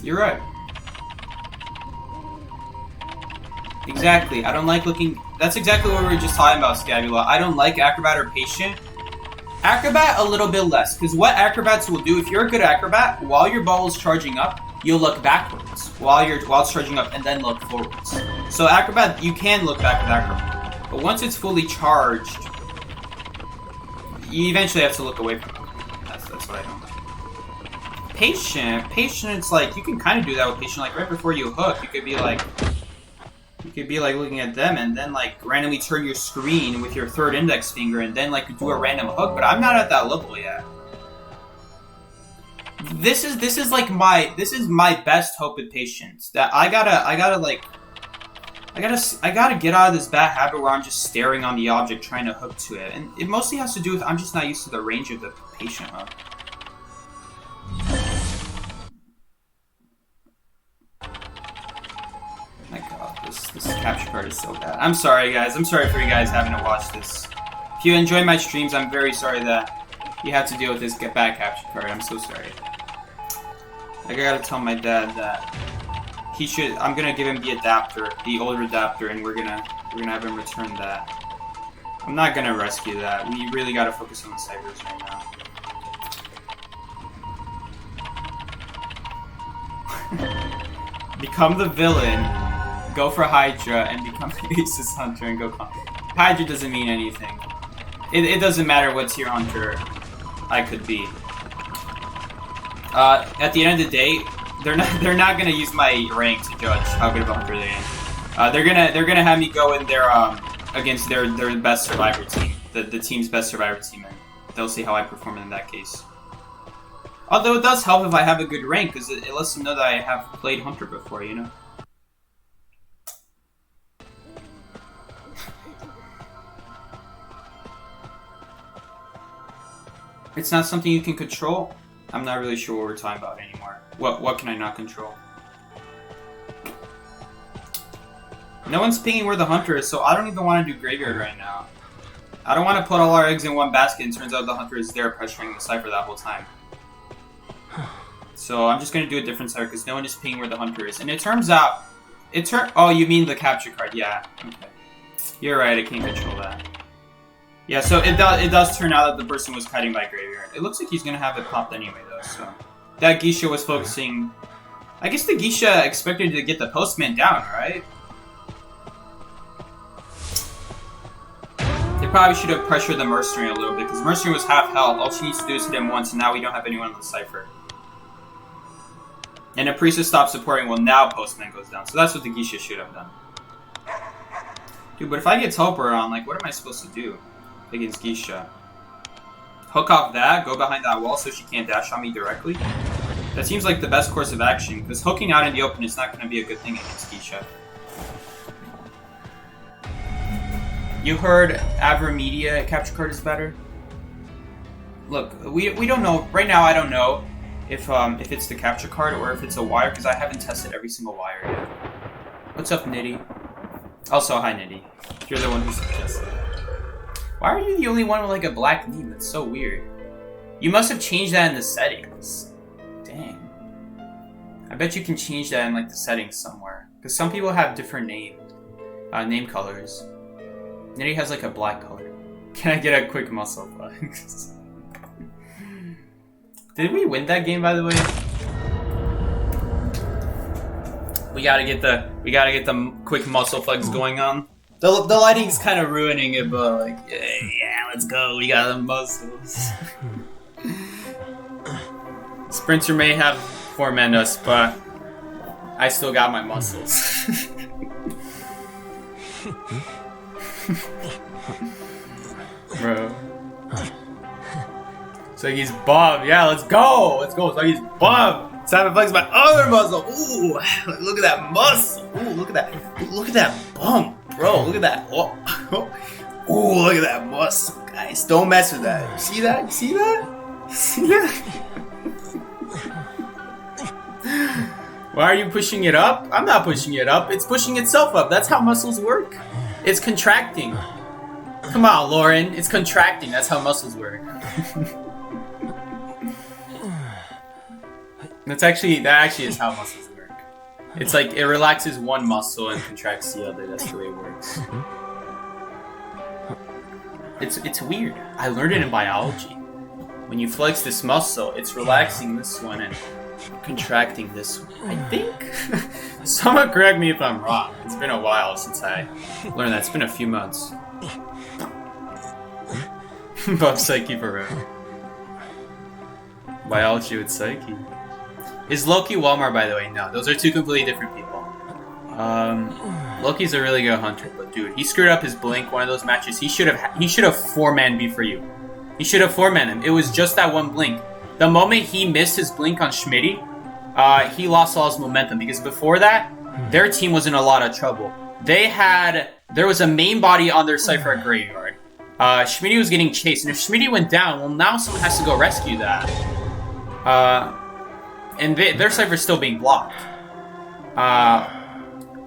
You're right. Exactly. I don't like looking. That's exactly what we were just talking about, Scabula. I don't like Acrobat or Patient. Acrobat, a little bit less. Because what Acrobats will do, if you're a good Acrobat, while your ball is charging up, you'll look backwards. While it's charging up, and then look forwards. So Acrobat, you can look back with Acrobat. But once it's fully charged, you eventually have to look away from it. That's what I don't like. Patient, it's like, you can kind of do that with Patient. Like, right before you hook, you could be like looking at them and then like randomly turn your screen with your third index finger and then like do a random hook, but I'm not at that level yet. This is like my best hope with patience. That I gotta get out of this bad habit where I'm just staring on the object trying to hook to it, and it mostly has to do with I'm just not used to the range of the patient hook. My God, this capture card is so bad. I'm sorry, guys. I'm sorry for you guys having to watch this. If you enjoy my streams, I'm very sorry that you have to deal with this bad capture card. I'm so sorry. Like, I gotta tell my dad that he should. I'm gonna give him the adapter, the older adapter, and we're gonna have him return that. I'm not gonna rescue that. We really gotta focus on the ciphers right now. Become the villain, go for Hydra, and become the Aces Hunter and go. Hydra doesn't mean anything. It doesn't matter what tier hunter I could be. At the end of the day, they're not gonna use my rank to judge how good of a hunter they am. They're gonna have me go in there against their best survivor team, the team's best survivor team, and they'll see how I perform in that case. Although it does help if I have a good rank, because it lets them know that I have played hunter before, you know. It's not something you can control. I'm not really sure what we're talking about anymore. What can I not control? No one's pinging where the hunter is, so I don't even want to do graveyard right now. I don't want to put all our eggs in one basket and turns out the hunter is there pressuring the cipher that whole time. So I'm just going to do a different cipher because no one is pinging where the hunter is. And it turns out... Oh, you mean the capture card. Yeah, okay. You're right, I can't control that. Yeah, so it does turn out that the person was kiting by graveyard. It looks like he's gonna have it popped anyway, though, so... That Geisha was focusing... I guess the Geisha expected to get the postman down, right? They probably should have pressured the Mercenary a little bit, because Mercenary was half health. All she needs to do is hit him once, and now we don't have anyone on the cipher. And if Priestess stops supporting, well, now postman goes down. So that's what the Geisha should have done. Dude, but if I get teleported on, like, what am I supposed to do against Geisha? Hook off that, go behind that wall so she can't dash on me directly? That seems like the best course of action, because hooking out in the open is not going to be a good thing against Geisha. You heard Avra capture card is better? Look, we don't know. Right now, I don't know if it's the capture card or if it's a wire, because I haven't tested every single wire yet. What's up, Nitty? Also, hi, Nitty. You're the one who suggested it. Why are you the only one with like a black name? That's so weird. You must have changed that in the settings. Dang. I bet you can change that in like the settings somewhere. Because some people have different name colors. Nitty has like a black color. Can I get a quick muscle flex? Did we win that game, by the way? We gotta get the quick muscle flex going on. The lighting's kind of ruining it, but like, yeah, let's go. We got the muscles. Sprinter may have foreman us, but I still got my muscles. Bro. So he's buff. Yeah, let's go. Let's go. So he's buff. It's time to flex my other muscle. Ooh, look at that muscle. Ooh, look at that. Look at that bump. Bro, look at that. Oh. Ooh, look at that muscle, guys. Don't mess with that. You see that? You see that? You see that? Why are you pushing it up? I'm not pushing it up. It's pushing itself up. That's how muscles work. It's contracting. Come on, Lauren. It's contracting. That's how muscles work. That actually is how muscles work. It's like it relaxes one muscle and contracts the other. That's the way it works. It's weird. I learned it in biology. When you flex this muscle, it's relaxing this one and contracting this one. I think. Someone correct me if I'm wrong. It's been a while since I learned that. It's been a few months. Buff Psyche forever. Biology with Psyche. Is Loki Walmart, by the way? No, those are two completely different people. Loki's a really good hunter, but dude, he screwed up his blink one of those matches. He should have four-man B for you. He should have four-man him. It was just that one blink. the moment he missed his blink on Schmitty, he lost all his momentum, because before that, their team was in a lot of trouble. There was a main body on their Cypher at Graveyard. Schmitty was getting chased, and if Schmitty went down, well, now someone has to go rescue that. And their Cypher's still being blocked.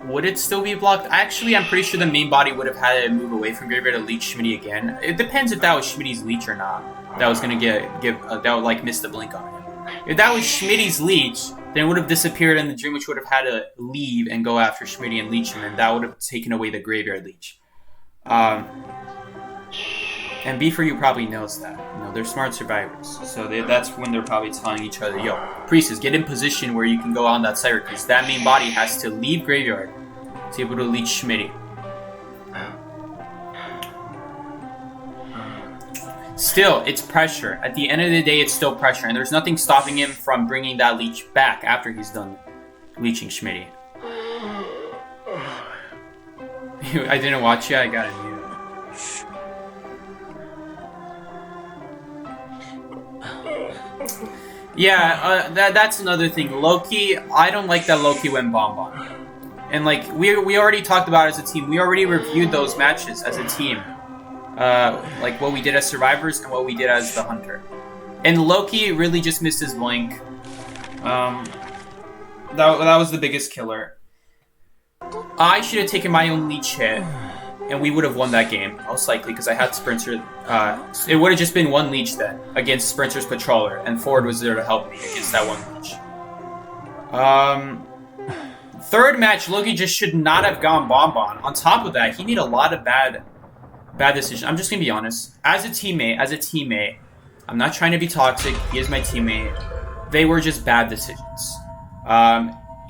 Would it still be blocked? Actually, I'm pretty sure the main body would have had to move away from Graveyard to leech Schmitty again. It depends if that was Schmitty's leech or not. That was gonna that would like miss the blink on him. If that was Schmitty's leech, then it would have disappeared in the dream, which would have had to leave and go after Schmitty and leech him, and that would have taken away the Graveyard leech. And B4U probably knows that. You know, they're smart survivors. So that's when they're probably telling each other, yo, Priestess, get in position where you can go on that Cypher, because that main body has to leave Graveyard to be able to leech Schmitty. Still, it's pressure. At the end of the day, it's still pressure, and there's nothing stopping him from bringing that leech back after he's done leeching Schmitty. I didn't watch you, I got it mute. Yeah, that's another thing. Loki, I don't like that Loki went Bonbon. And like, we already talked about it as a team. We already reviewed those matches as a team. Like what we did as survivors and what we did as the hunter. And Loki really just missed his blink. That was the biggest killer. I should have taken my own leech hit, and we would have won that game, most likely, because I had Sprinter. It would have just been one leech then, against Sprinter's Patroller, and Ford was there to help me against that one leech. Third match, Loki just should not have gone Bonbon. On top of that, he made a lot of bad decisions. I'm just gonna be honest. As a teammate, I'm not trying to be toxic. He is my teammate. They were just bad decisions.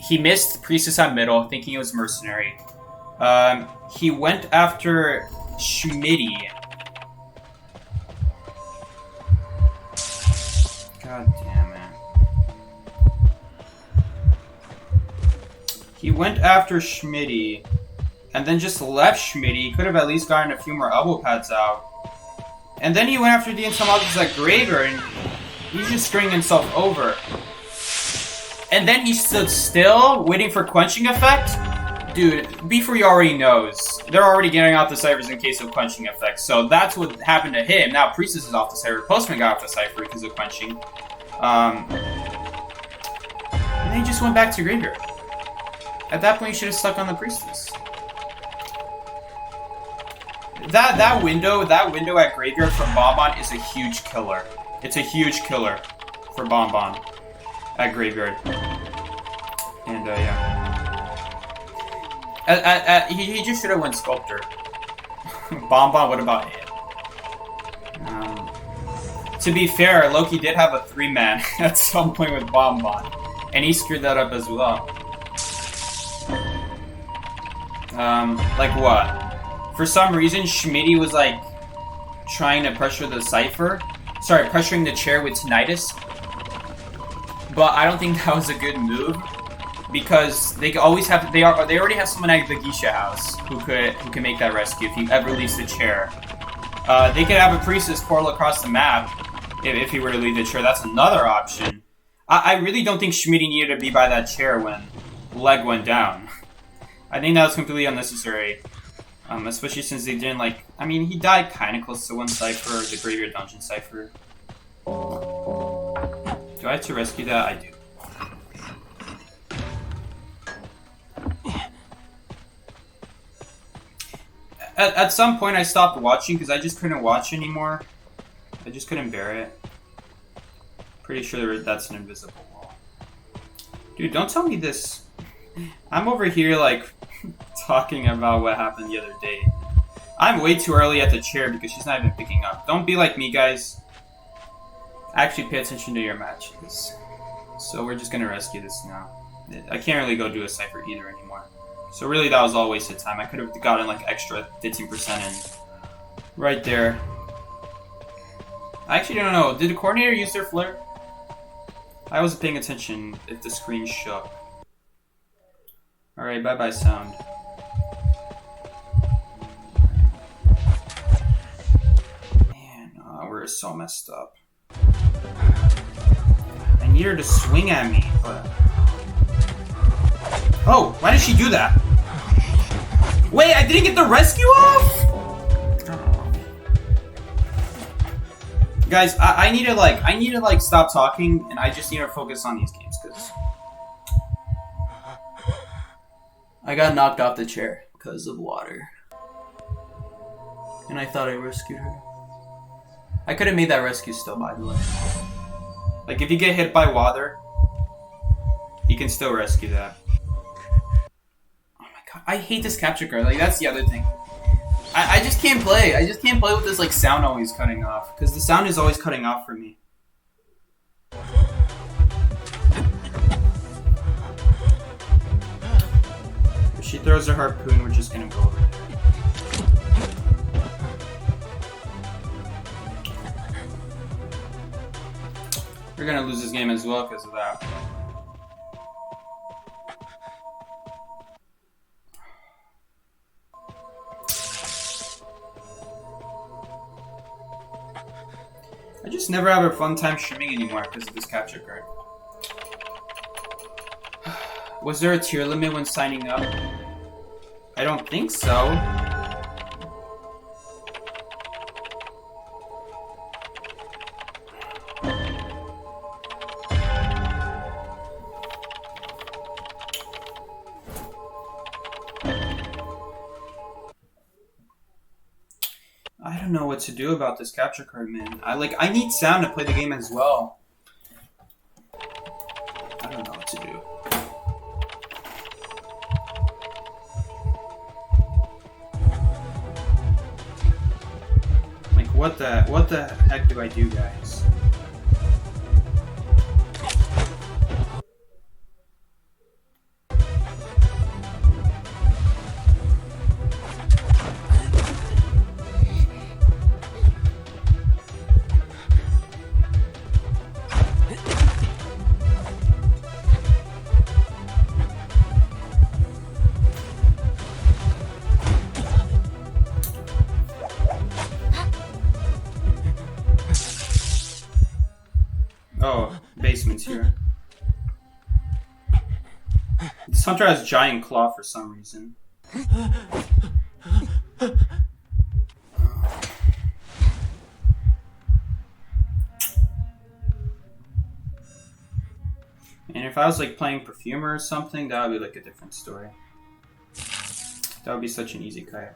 He missed Priestess at middle, thinking it was Mercenary. He went after Schmitty. God damn it. He went after Schmitty, and then just left Schmitty. He could have at least gotten a few more elbow pads out. And then he went after the Entomologist at Graveyard, and he's just screwing himself over. And then he stood still, waiting for Quenching Effect? Dude, B4U already knows. They're already getting off the Cyphers in case of Quenching Effect, so that's what happened to him. Now Priestess is off the Cypher. Postman got off the Cypher because of Quenching. And then he just went back to Graveyard. At that point, he should have stuck on the Priestess. That window at Graveyard for Bonbon is a huge killer. It's a huge killer for Bonbon at Graveyard. And yeah. He just should have went Sculptor. Bonbon, what about it? To be fair, Loki did have a 3-man at some point with Bonbon, and he screwed that up as well. Like what? For some reason, Schmitty was like trying to pressure the Cypher. Sorry, pressuring the chair with Tinnitus. But I don't think that was a good move, because they always have they already have someone at the Geisha house who can make that rescue if he ever leaves the chair. They could have a Priestess portal across the map if he were to leave the chair. That's another option. I really don't think Schmitty needed to be by that chair when Leg went down. I think that was completely unnecessary. Especially since they didn't like... I mean, he died kind of close to one Cypher, the Graveyard Dungeon Cypher. Do I have to rescue that? I do. At some point, I stopped watching because I just couldn't watch anymore. I just couldn't bear it. Pretty sure that's an invisible wall. Dude, don't tell me this. I'm over here, like, talking about what happened the other day. I'm way too early at the chair because she's not even picking up. Don't be like me, guys. Actually, pay attention to your matches. So we're just gonna rescue this now. I can't really go do a Cypher either anymore. So really, that was all wasted time. I could have gotten like extra 15% in right there. I actually don't know. Did the coordinator use their flare? I wasn't paying attention if the screen shook. Alright, bye-bye sound. Man, we're so messed up. need her to swing at me, but... Oh, why did she do that? Wait, I didn't get the rescue off? Oh. Guys, I need to like stop talking, and I just need to focus on these games, because I got knocked off the chair because of water. And I thought I rescued her. I could have made that rescue still, by the way. Like, if you get hit by water, you can still rescue that. Oh my god, I hate this capture card. Like, that's the other thing. I just can't play. I just can't play with this, like, sound always cutting off. Because the sound is always cutting off for me. If she throws her harpoon, we're just gonna go over there. We're gonna lose this game as well because of that. I just never have a fun time streaming anymore because of this capture card. Was there a tier limit when signing up? I don't think so. I don't know what to do about this capture card, man. I need sound to play the game as well. I don't know what to do. Like, what the heck do I do, guys? Oh, basement's here. This hunter has giant claw for some reason. And if I was like playing Perfumer or something, that would be like a different story. That would be such an easy kite.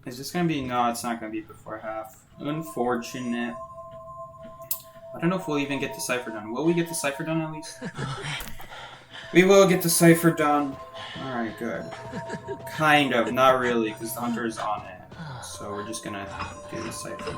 Is this gonna be? No, it's not gonna be before half. Unfortunate. I don't know if we'll even get the cipher done. Will we get the cipher done at least? We will get the cipher done. Alright, good. Kind of, not really, because the hunter is on it. So we're just gonna do the cipher.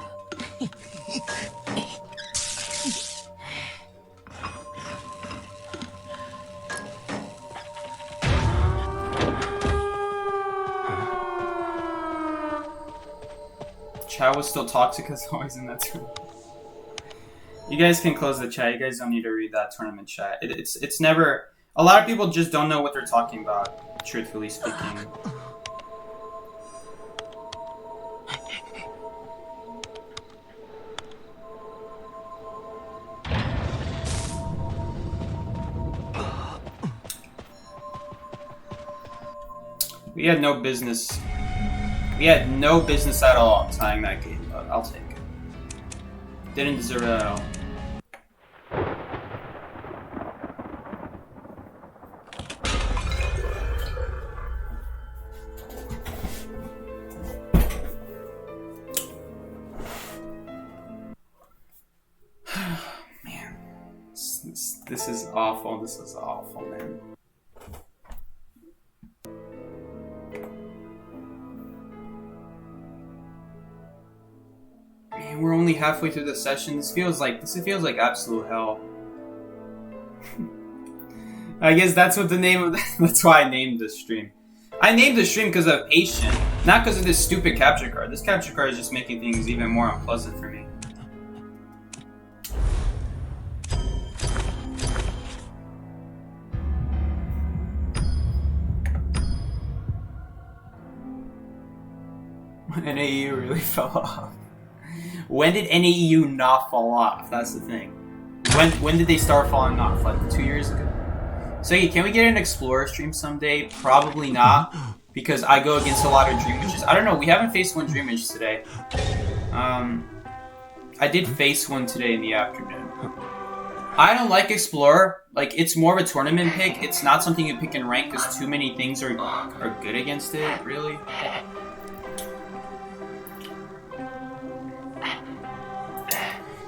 Chat was still toxic as always in that tournament. You guys can close the chat. You guys don't need to read that tournament chat. It's never... A lot of people just don't know what they're talking about, truthfully speaking. We had no business. We had no business at all tying that game, but I'll take it. Didn't deserve it at all. Man, this is awful. This is awful, man. Man, we're only halfway through the session. This feels like absolute hell. I guess that's what the name of that's why I named this stream. I named the stream because of Patient, not because of this stupid capture card. This capture card is just making things even more unpleasant for me. NAEU really fell off. When did NAEU not fall off? That's the thing. When did they start falling off? Like 2 years ago? So yeah, can we get an Explorer stream someday? Probably not, because I go against a lot of Dream Witches. I don't know, we haven't faced one Dream Witch today. I did face one today in the afternoon. I don't like Explorer. Like, it's more of a tournament pick. It's not something you pick in rank because too many things are good against it, really.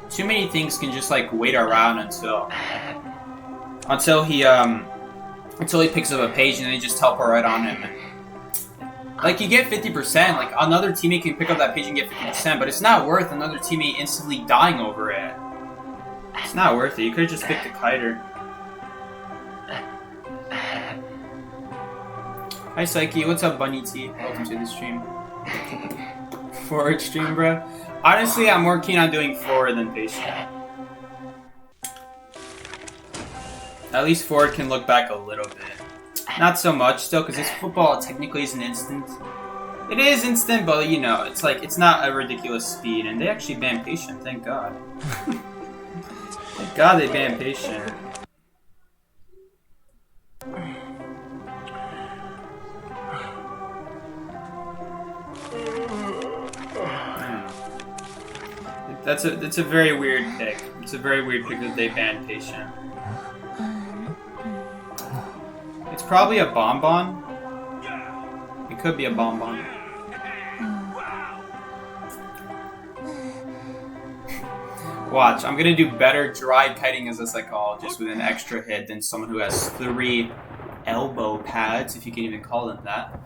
Too many things can just like wait around until he picks up a page and they just teleport right on him. Like, you get 50%, like another teammate can pick up that page and get 50%, but it's not worth another teammate instantly dying over it. It's not worth it. You could have just picked a kiter. Hi Psyche, what's up Bunny T? Welcome to the stream. Forward stream, bro. Honestly, I'm more keen on doing forward than patient. At least forward can look back a little bit. Not so much still, because this football technically is an instant. It is instant, but you know, it's like, it's not a ridiculous speed, and they actually banned patient, thank God. Thank God they banned patient. That's a very weird pick. It's a very weird pick that they banned patient. It's probably a bonbon. It could be a bonbon. Watch, I'm gonna do better dry kiting as a psychologist with an extra hit than someone who has 3 elbow pads, if you can even call them that.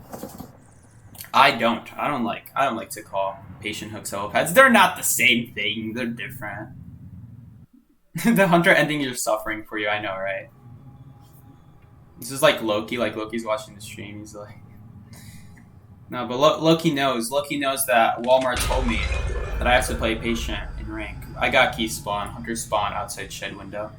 I don't like to call patient hooks elbow pads. They're not the same thing. They're different. The hunter ending you're suffering for you. I know, right? This is like Loki. Like Loki's watching the stream. He's like, no, but Loki knows. Loki knows that Walmart told me that I have to play patient in rank. I got key spawn, hunter spawn outside shed window.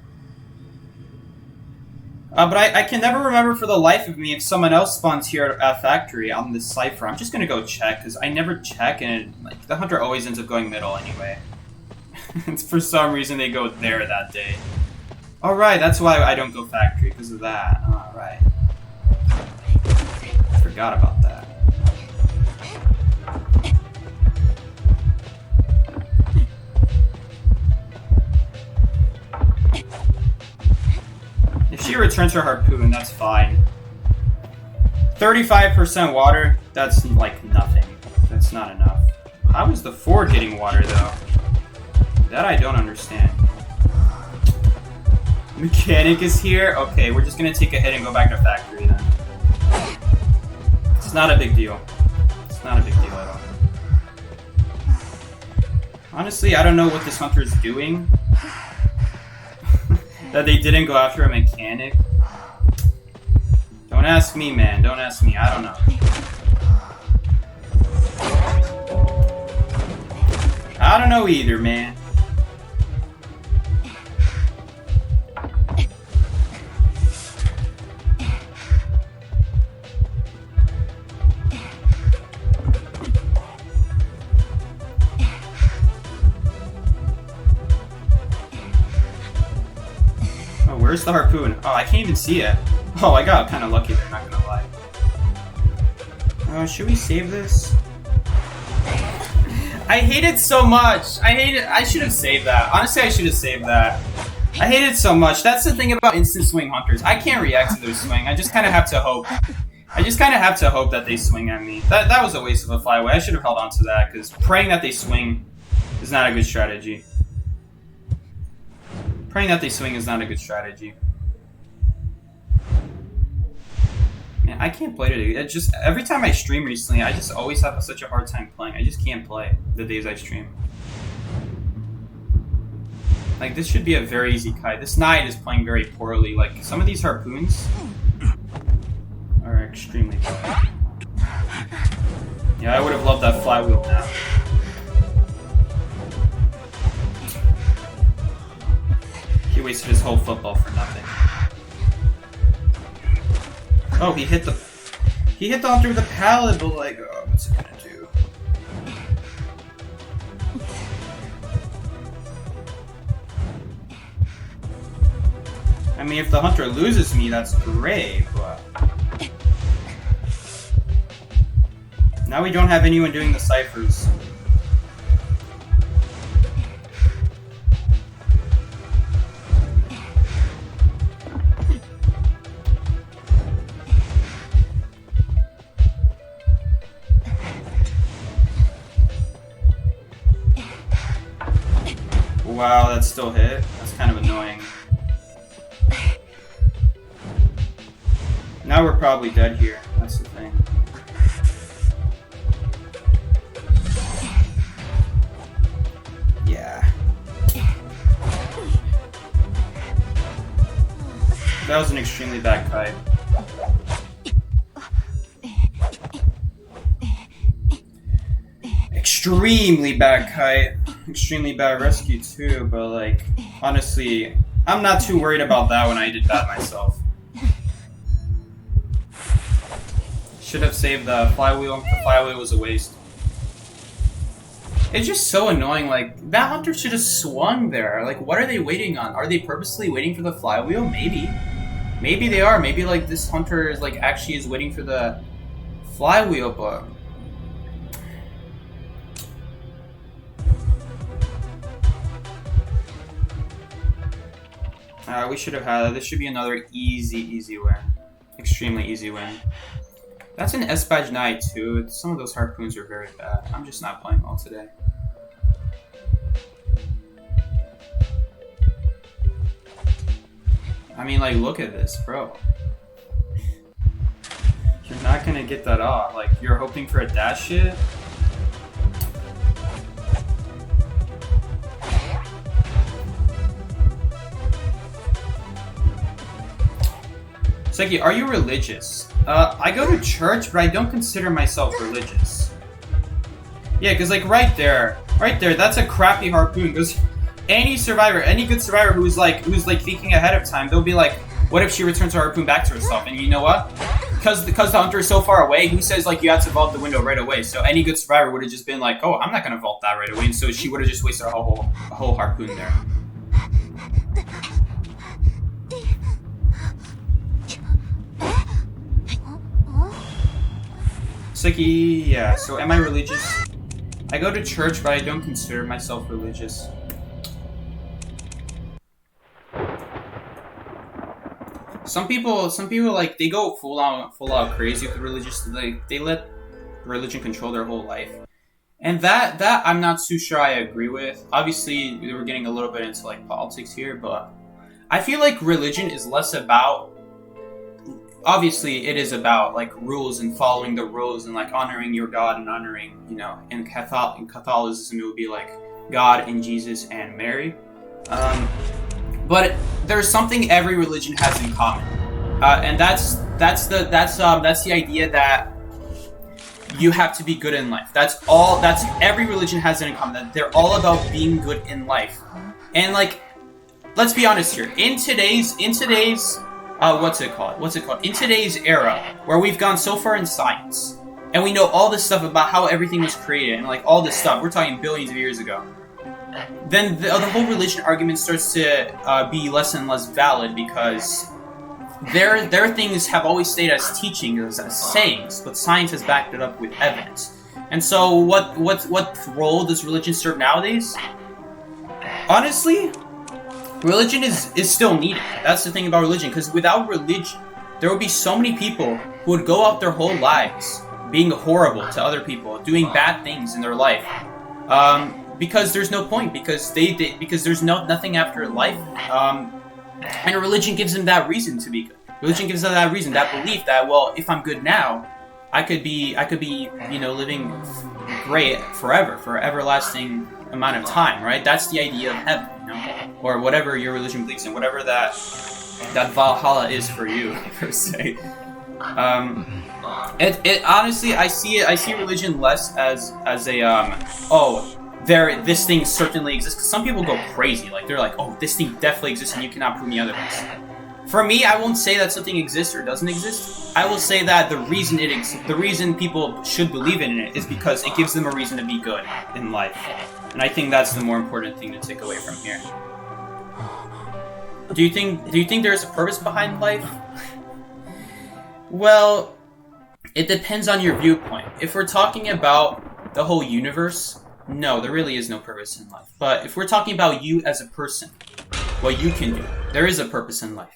But I can never remember for the life of me if someone else spawns here at factory on this cipher. I'm just gonna go check because I never check, and like the hunter always ends up going middle anyway. It's for some reason they go there that day. All right, that's why I don't go factory because of that. All right, I forgot about that. If she returns her harpoon, that's fine. 35% water, that's like nothing. That's not enough. How is the Ford getting water though? That I don't understand. Mechanic is here? Okay, we're just gonna take a hit and go back to factory then. It's not a big deal. It's not a big deal at all. Honestly, I don't know what this hunter is doing. That they didn't go after a mechanic. Don't ask me, man. Don't ask me. I don't know. I don't know either, man. Where's the harpoon? Oh, I can't even see it. Oh, I got kind of lucky there, not gonna lie. Should we save this? I hate it so much. I hate it. I should have saved that. Honestly, I should have saved that. I hate it so much. That's the thing about instant swing hunters. I can't react to their swing. I just kind of have to hope. I just kind of have to hope that they swing at me. That was a waste of a flyaway. I should have held on to that because praying that they swing is not a good strategy. Praying that they swing is not a good strategy. Man, I can't play today. It just every time I stream recently, I just always have such a hard time playing. I just can't play the days I stream. Like, this should be a very easy kite. This knight is playing very poorly. Like, some of these harpoons are extremely poor. Yeah, I would have loved that flywheel now. He wasted his whole football for nothing. Oh, he hit the hunter with a pallet, but like, oh, what's it gonna do? I mean, if the hunter loses me, that's great, but... Now we don't have anyone doing the ciphers. Wow, that still hit? That's kind of annoying. Now we're probably dead here. That's the thing. Yeah. That was an extremely bad kite. Extremely bad kite. Extremely bad rescue too, but like, honestly, I'm not too worried about that when I did that myself. Should have saved the flywheel. The flywheel was a waste. It's just so annoying, like, that hunter should have swung there. Like, what are they waiting on? Are they purposely waiting for the flywheel? Maybe. Maybe they are. Maybe, like, this hunter is, like, actually is waiting for the flywheel, but... we should have had that. This should be another easy win. Extremely easy win. That's an S-Badge Knight too. Some of those harpoons are very bad. I'm just not playing well today. I mean, like, look at this, bro. You're not gonna get that off. Like, you're hoping for a dash hit? Seki, are you religious? I go to church, but I don't consider myself religious. Yeah, because, like, right there, that's a crappy harpoon. Because any survivor, any good survivor who's thinking ahead of time, they'll be like, what if she returns her harpoon back to herself? And you know what? Because the hunter is so far away, who says, like, you have to vault the window right away? So any good survivor would have just been like, oh, I'm not going to vault that right away. And so she would have just wasted a whole harpoon there. Seki, yeah, so am I religious? I go to church, but I don't consider myself religious. Some people like, they go full out crazy with religious. They let religion control their whole life. And that I'm not too sure I agree with. Obviously, we were getting a little bit into, like, politics here, but I feel like religion is less about... Obviously, it is about, like, rules and following the rules and, like, honoring your God and honoring, you know, in Catholicism, it would be, like, God and Jesus and Mary. But there's something every religion has in common. And that's the idea that you have to be good in life. That's every religion has it in common, that they're all about being good in life. And, like, let's be honest here. In today's what's it called? In today's era, where we've gone so far in science, and we know all this stuff about how everything was created, and, like, all this stuff, we're talking billions of years ago, then the whole religion argument starts to be less and less valid, because their things have always stayed as teachings, as sayings, but science has backed it up with evidence. And so what role does religion serve nowadays? Honestly, religion is still needed. That's the thing about religion, because without religion, there would be so many people who would go out their whole lives being horrible to other people, doing bad things in their life, because there's no point, because because there's nothing after life, and religion gives them that reason to be good. Religion gives them that reason, that belief that, well, if I'm good now, I could be, you know, living great forever, for everlasting amount of time, right? That's the idea of heaven, you know, or whatever your religion believes in, whatever that Valhalla is for you, per se. It honestly, I see religion less as this thing certainly exists. Because some people go crazy, like, they're like, oh, this thing definitely exists and you cannot prove me otherwise. For me, I won't say that something exists or doesn't exist. I will say that the reason people should believe in it is because it gives them a reason to be good in life. And I think that's the more important thing to take away from here. Do you think there's a purpose behind life? Well, it depends on your viewpoint. If we're talking about the whole universe, no, there really is no purpose in life. But if we're talking about you as a person, what you can do, there is a purpose in life.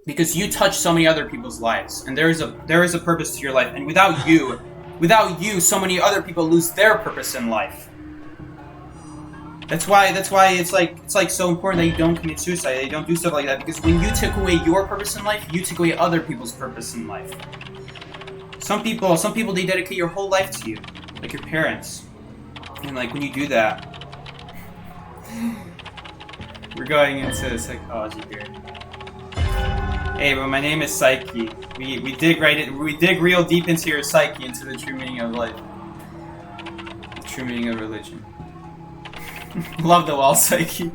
Because you touch so many other people's lives, and there is a purpose to your life. And without you, so many other people lose their purpose in life. That's why it's like so important that you don't commit suicide, that you don't do stuff like that, because when you took away your purpose in life, you took away other people's purpose in life. Some people they dedicate your whole life to you, like your parents. And like when you do that, we're going into psychology here. Hey, but my name is Psyche. We dig real deep into your psyche, into the true meaning of life. The true meaning of religion. Love the wall, Psyche.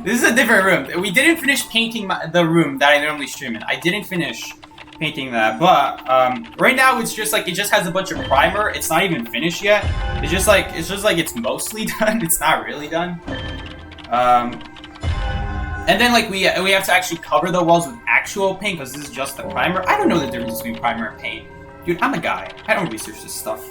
This is a different room. We didn't finish painting the room that I normally stream in. I didn't finish painting that, but right now it just has a bunch of primer. It's not even finished yet. It's just like it's mostly done. It's not really done. And then like we have to actually cover the walls with actual paint because this is just the primer. I don't know the difference between primer and paint. Dude, I'm a guy. I don't research this stuff.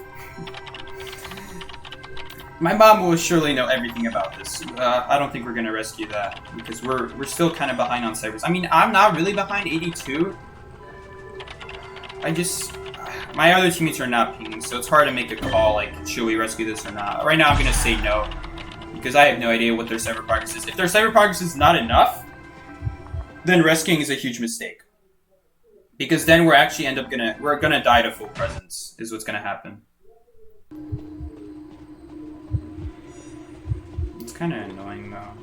My mom will surely know everything about this. I don't think we're gonna rescue that because we're still kind of behind on ciphers. I mean, I'm not really behind 82. My other teammates are not pinging, so it's hard to make a call like, should we rescue this or not? Right now, I'm gonna say no. Because I have no idea what their cyber progress is. If their cyber progress is not enough, then rescuing is a huge mistake. Because then we're actually we're gonna die to full presence, is what's gonna happen. It's kinda annoying though.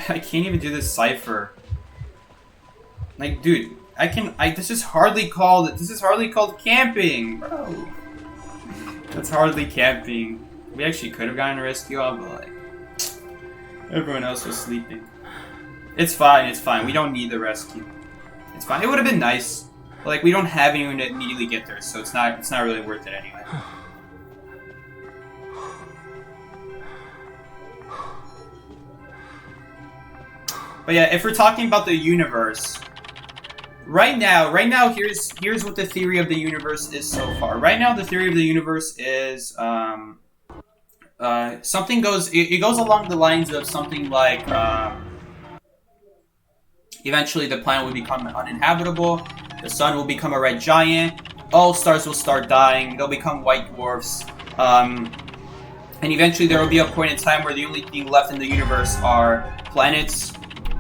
I can't even do this cipher. Like, dude, this is hardly called camping, bro. That's hardly camping. We actually could have gotten a rescue on, but like everyone else was sleeping. It's fine. We don't need the rescue. It's fine. It would have been nice, but like we don't have anyone to immediately get there, so it's not really worth it anyway. But yeah, if we're talking about the universe, right now, here's what the theory of the universe is so far. Right now, the theory of the universe is something goes along the lines of something like eventually the planet will become uninhabitable, the sun will become a red giant, all stars will start dying, they'll become white dwarfs, and eventually there will be a point in time where the only thing left in the universe are planets.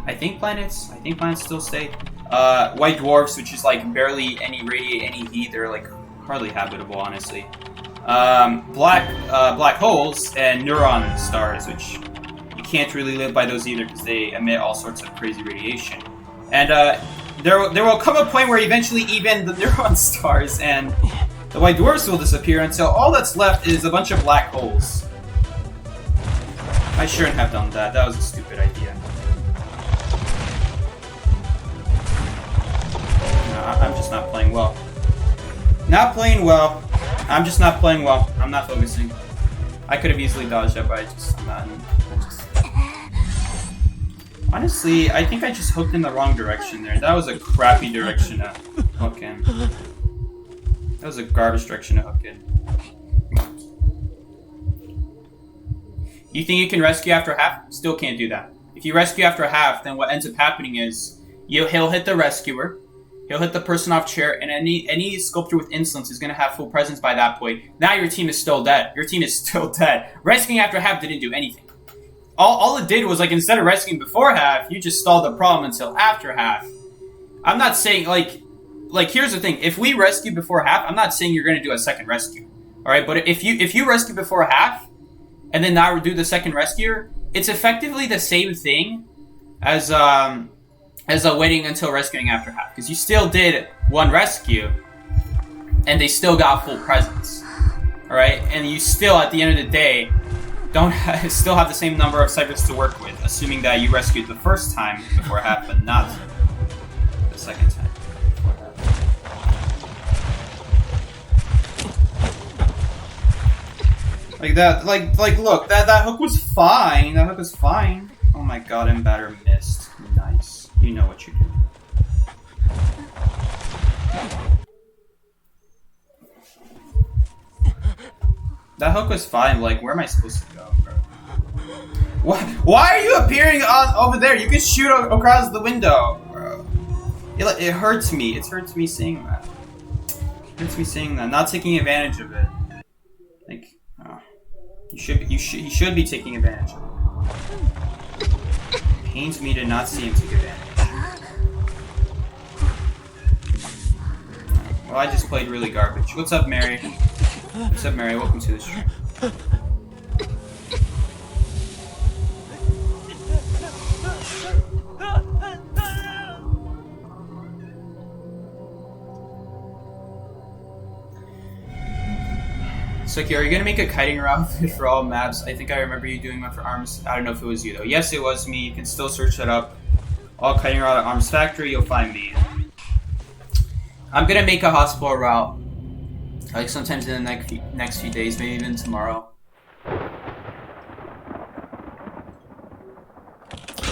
I think planets still stay. White dwarfs, which is like barely radiate any heat, they're like hardly habitable, honestly. Black holes and neutron stars, which you can't really live by those either because they emit all sorts of crazy radiation. And there will come a point where eventually even the neutron stars and the white dwarfs will disappear until all that's left is a bunch of black holes. I shouldn't have done that. That was a stupid idea. No, I'm just not playing well. I'm just not playing well. I'm not focusing. I could have easily dodged that, but honestly, I think I just hooked in the wrong direction there. That was a crappy direction to hook in. That was a garbage direction to hook in. You think you can rescue after half? Still can't do that. If you rescue after half, then what ends up happening is he'll hit the rescuer. He'll hit the person off chair, and any sculptor with insolence is going to have full presence by that point. Now your team is still dead. Rescuing after half didn't do anything. All it did was, like, instead of rescuing before half, you just stalled the problem until after half. I'm not saying, like here's the thing. If we rescue before half, I'm not saying you're going to do a second rescue. Alright, but if you rescue before half, and then now do the second rescue, it's effectively the same thing as waiting until rescuing after half, because you still did one rescue, and they still got full presence, all right? And you still, at the end of the day, still have the same number of ciphers to work with, assuming that you rescued the first time before half, but not the second time before half. Like that, like look, that hook was fine. That hook was fine. Oh my god, Embatter missed. That hook was fine. Like, where am I supposed to go, bro? What? Why are you appearing on over there? You can shoot across the window, bro. It hurts me. It hurts me saying that. It hurts me saying that. Not taking advantage of it. Like, oh. You should be taking advantage of it. Pains me to not see him take advantage. Well, I just played really garbage. What's up, Mary? What's up, Mary? Welcome to the stream. So, are you gonna make a kiting route for all maps? I think I remember you doing one for Arms. I don't know if it was you though. Yes, it was me. You can still search that up. All kiting route at Arms Factory, you'll find me. I'm gonna make a hospital route, like sometimes in the next few days, maybe even tomorrow.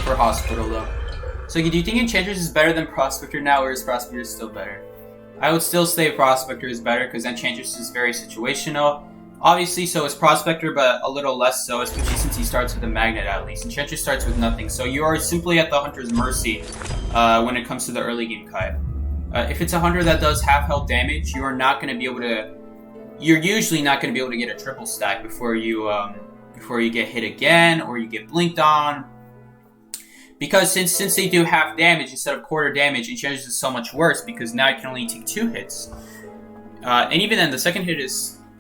For hospital though. So, do you think Enchantress is better than Prospector now, or is Prospector still better? I would still say Prospector is better because Enchantress is very situational. Obviously, so is Prospector, but a little less so, especially since he starts with a magnet at least. Enchantress starts with nothing, so you are simply at the Hunter's mercy when it comes to the early game kite. If it's a Hunter that does half health damage, you are not going to be able to. You're usually not going to be able to get a triple stack before you get hit again or you get blinked on. Because since they do half damage instead of quarter damage, Enchantress is so much worse because now you can only take 2 hits. And even then, the second hit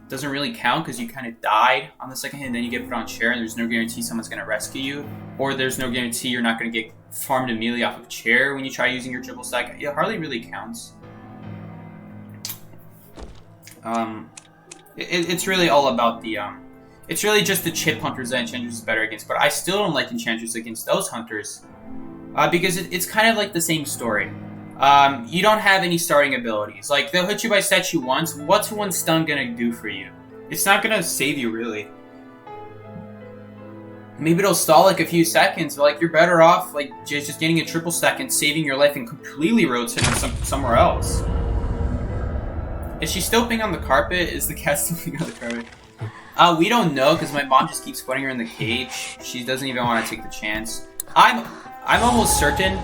doesn't really count because you kind of died on the second hit and then you get put on chair and there's no guarantee someone's going to rescue you. Or there's no guarantee you're not going to get farmed immediately off of chair when you try using your triple stack. It hardly really counts. It's really all about the... It's really just the chip hunters that Enchantress is better against, but I still don't like Enchantress against those hunters because it's kind of like the same story. You don't have any starting abilities. Like, they'll hit you by statue once. What's one stun gonna do for you? It's not gonna save you, really. Maybe it'll stall like a few seconds, but like you're better off like just getting a triple stack and saving your life and completely rotating somewhere else. Is she still peeing on the carpet? Is the cat still peeing on the carpet? We don't know because my mom just keeps putting her in the cage. She doesn't even want to take the chance. I'm almost certain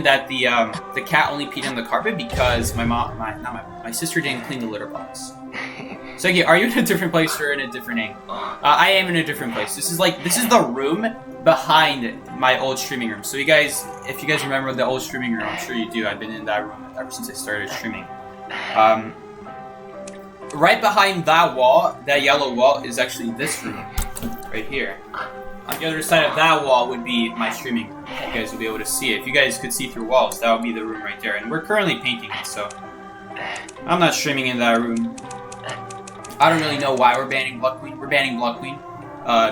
that the cat only peed on the carpet because my sister didn't clean the litter box. So yeah, are you in a different place or in a different angle? I am in a different place. This is the room behind my old streaming room. So if you guys remember the old streaming room, I'm sure you do. I've been in that room ever since I started streaming. Right behind that wall, that yellow wall, is actually this room, right here. On the other side of that wall would be my streaming room. You guys will be able to see it. If you guys could see through walls, that would be the room right there. And we're currently painting it, so I'm not streaming in that room. I don't really know why we're banning Blood Queen. We're banning Blood Queen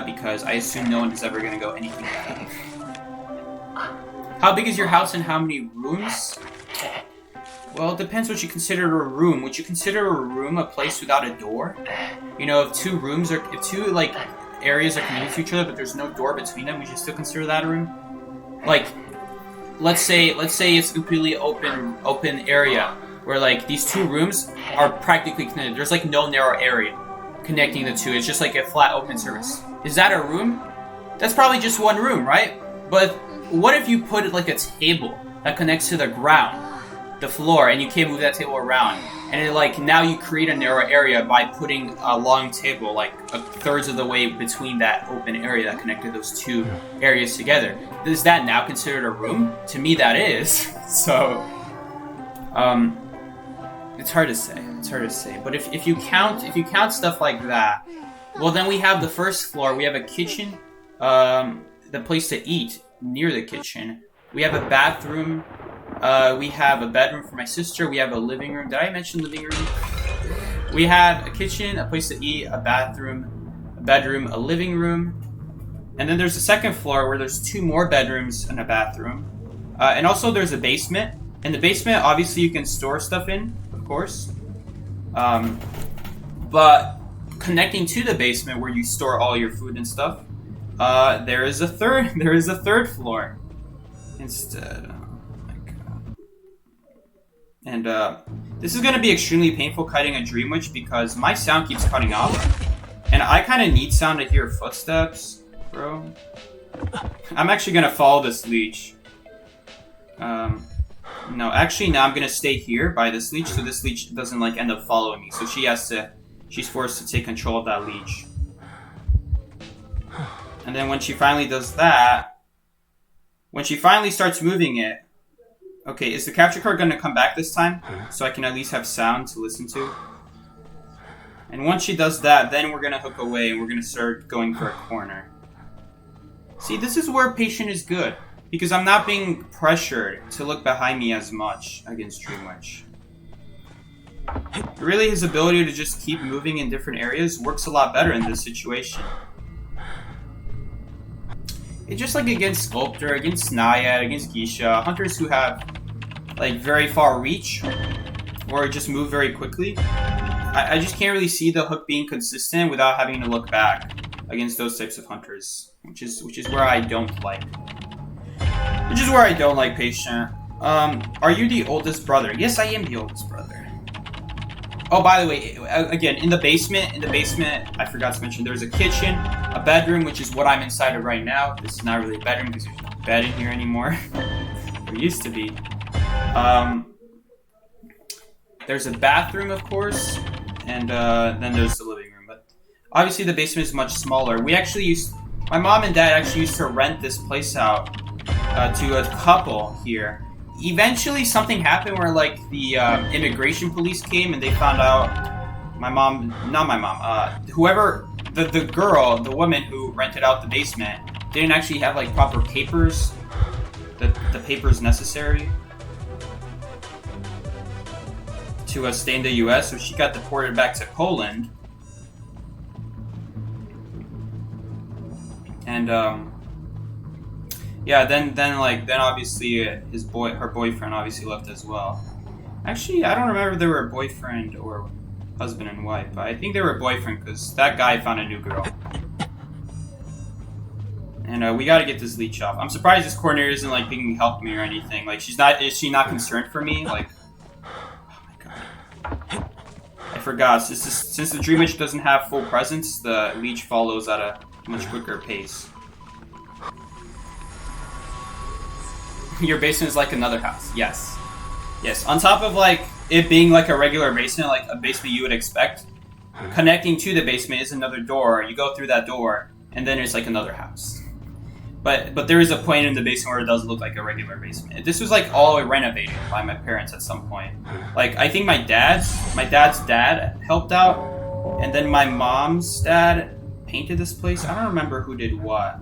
because I assume no one is ever going to go anything like that. How big is your house and how many rooms? Well, it depends what you consider a room. Would you consider a room a place without a door? You know, if two areas are connected to each other, but there's no door between them, would you still consider that a room? Like, let's say it's a completely open area where like these two rooms are practically connected. There's like no narrow area connecting the two. It's just like a flat open surface. Is that a room? That's probably just one room, right? But what if you put like a table that connects to the ground? The floor, and you can't move that table around, and now you create a narrow area by putting a long table like a thirds of the way between that open area that connected those two areas together. Is that now considered a room? To me, that is. So, it's hard to say. But if you count stuff like that, well, then we have the first floor. We have a kitchen, the place to eat near the kitchen. We have a bathroom. We have a bedroom for my sister. We have a living room. Did I mention living room? We have a kitchen, a place to eat, a bathroom, a bedroom, a living room. And then there's a second floor where there's 2 more bedrooms and a bathroom. And also there's a basement. In the basement, obviously you can store stuff in, of course. But connecting to the basement where you store all your food and stuff, there is a third floor instead. And this is going to be extremely painful cutting a Dream Witch because my sound keeps cutting off. And I kind of need sound to hear footsteps, bro. I'm actually going to follow this leech. No, actually, now I'm going to stay here by this leech so this leech doesn't, like, end up following me. So she's forced to take control of that leech. And then when she finally does that, when she finally starts moving it, okay, is the capture card going to come back this time? So I can at least have sound to listen to? And once she does that, then we're going to hook away and we're going to start going for a corner. See, this is where patient is good. Because I'm not being pressured to look behind me as much against Dream Witch. Really, his ability to just keep moving in different areas works a lot better in this situation. It's just like against Sculptor, against Naiad, against Geisha, hunters who have like very far reach or just move very quickly. I just can't really see the hook being consistent without having to look back against those types of hunters, which is where I don't like. Which is where I don't like patient. Are you the oldest brother? Yes, I am the oldest brother. Oh, by the way, again, in the basement, I forgot to mention, there's a kitchen, a bedroom, which is what I'm inside of right now. This is not really a bedroom because there's no bed in here anymore. There used to be. There's a bathroom, of course, and then there's the living room. But obviously the basement is much smaller. My mom and dad actually used to rent this place out to a couple here. Eventually something happened where like the immigration police came and they found out whoever, the woman who rented out the basement didn't actually have like proper papers, the papers necessary to stay in the US, so she got deported back to Poland. And yeah, then obviously her boyfriend obviously left as well. Actually, I don't remember if they were a boyfriend or husband and wife, but I think they were a boyfriend because that guy found a new girl. And we gotta get this leech off. I'm surprised this coordinator isn't like being help me or anything. Like is she not concerned for me? Like, oh my god, I forgot. Since the Dream Witch doesn't have full presence, the leech follows at a much quicker pace. Your basement is like another house. Yes. Yes. On top of like it being like a regular basement, like a basement you would expect, connecting to the basement is another door. You go through that door, and then it's like another house. But there is a point in the basement where it does look like a regular basement. This was like all renovated by my parents at some point. Like I think my dad's dad helped out, and then my mom's dad painted this place. I don't remember who did what.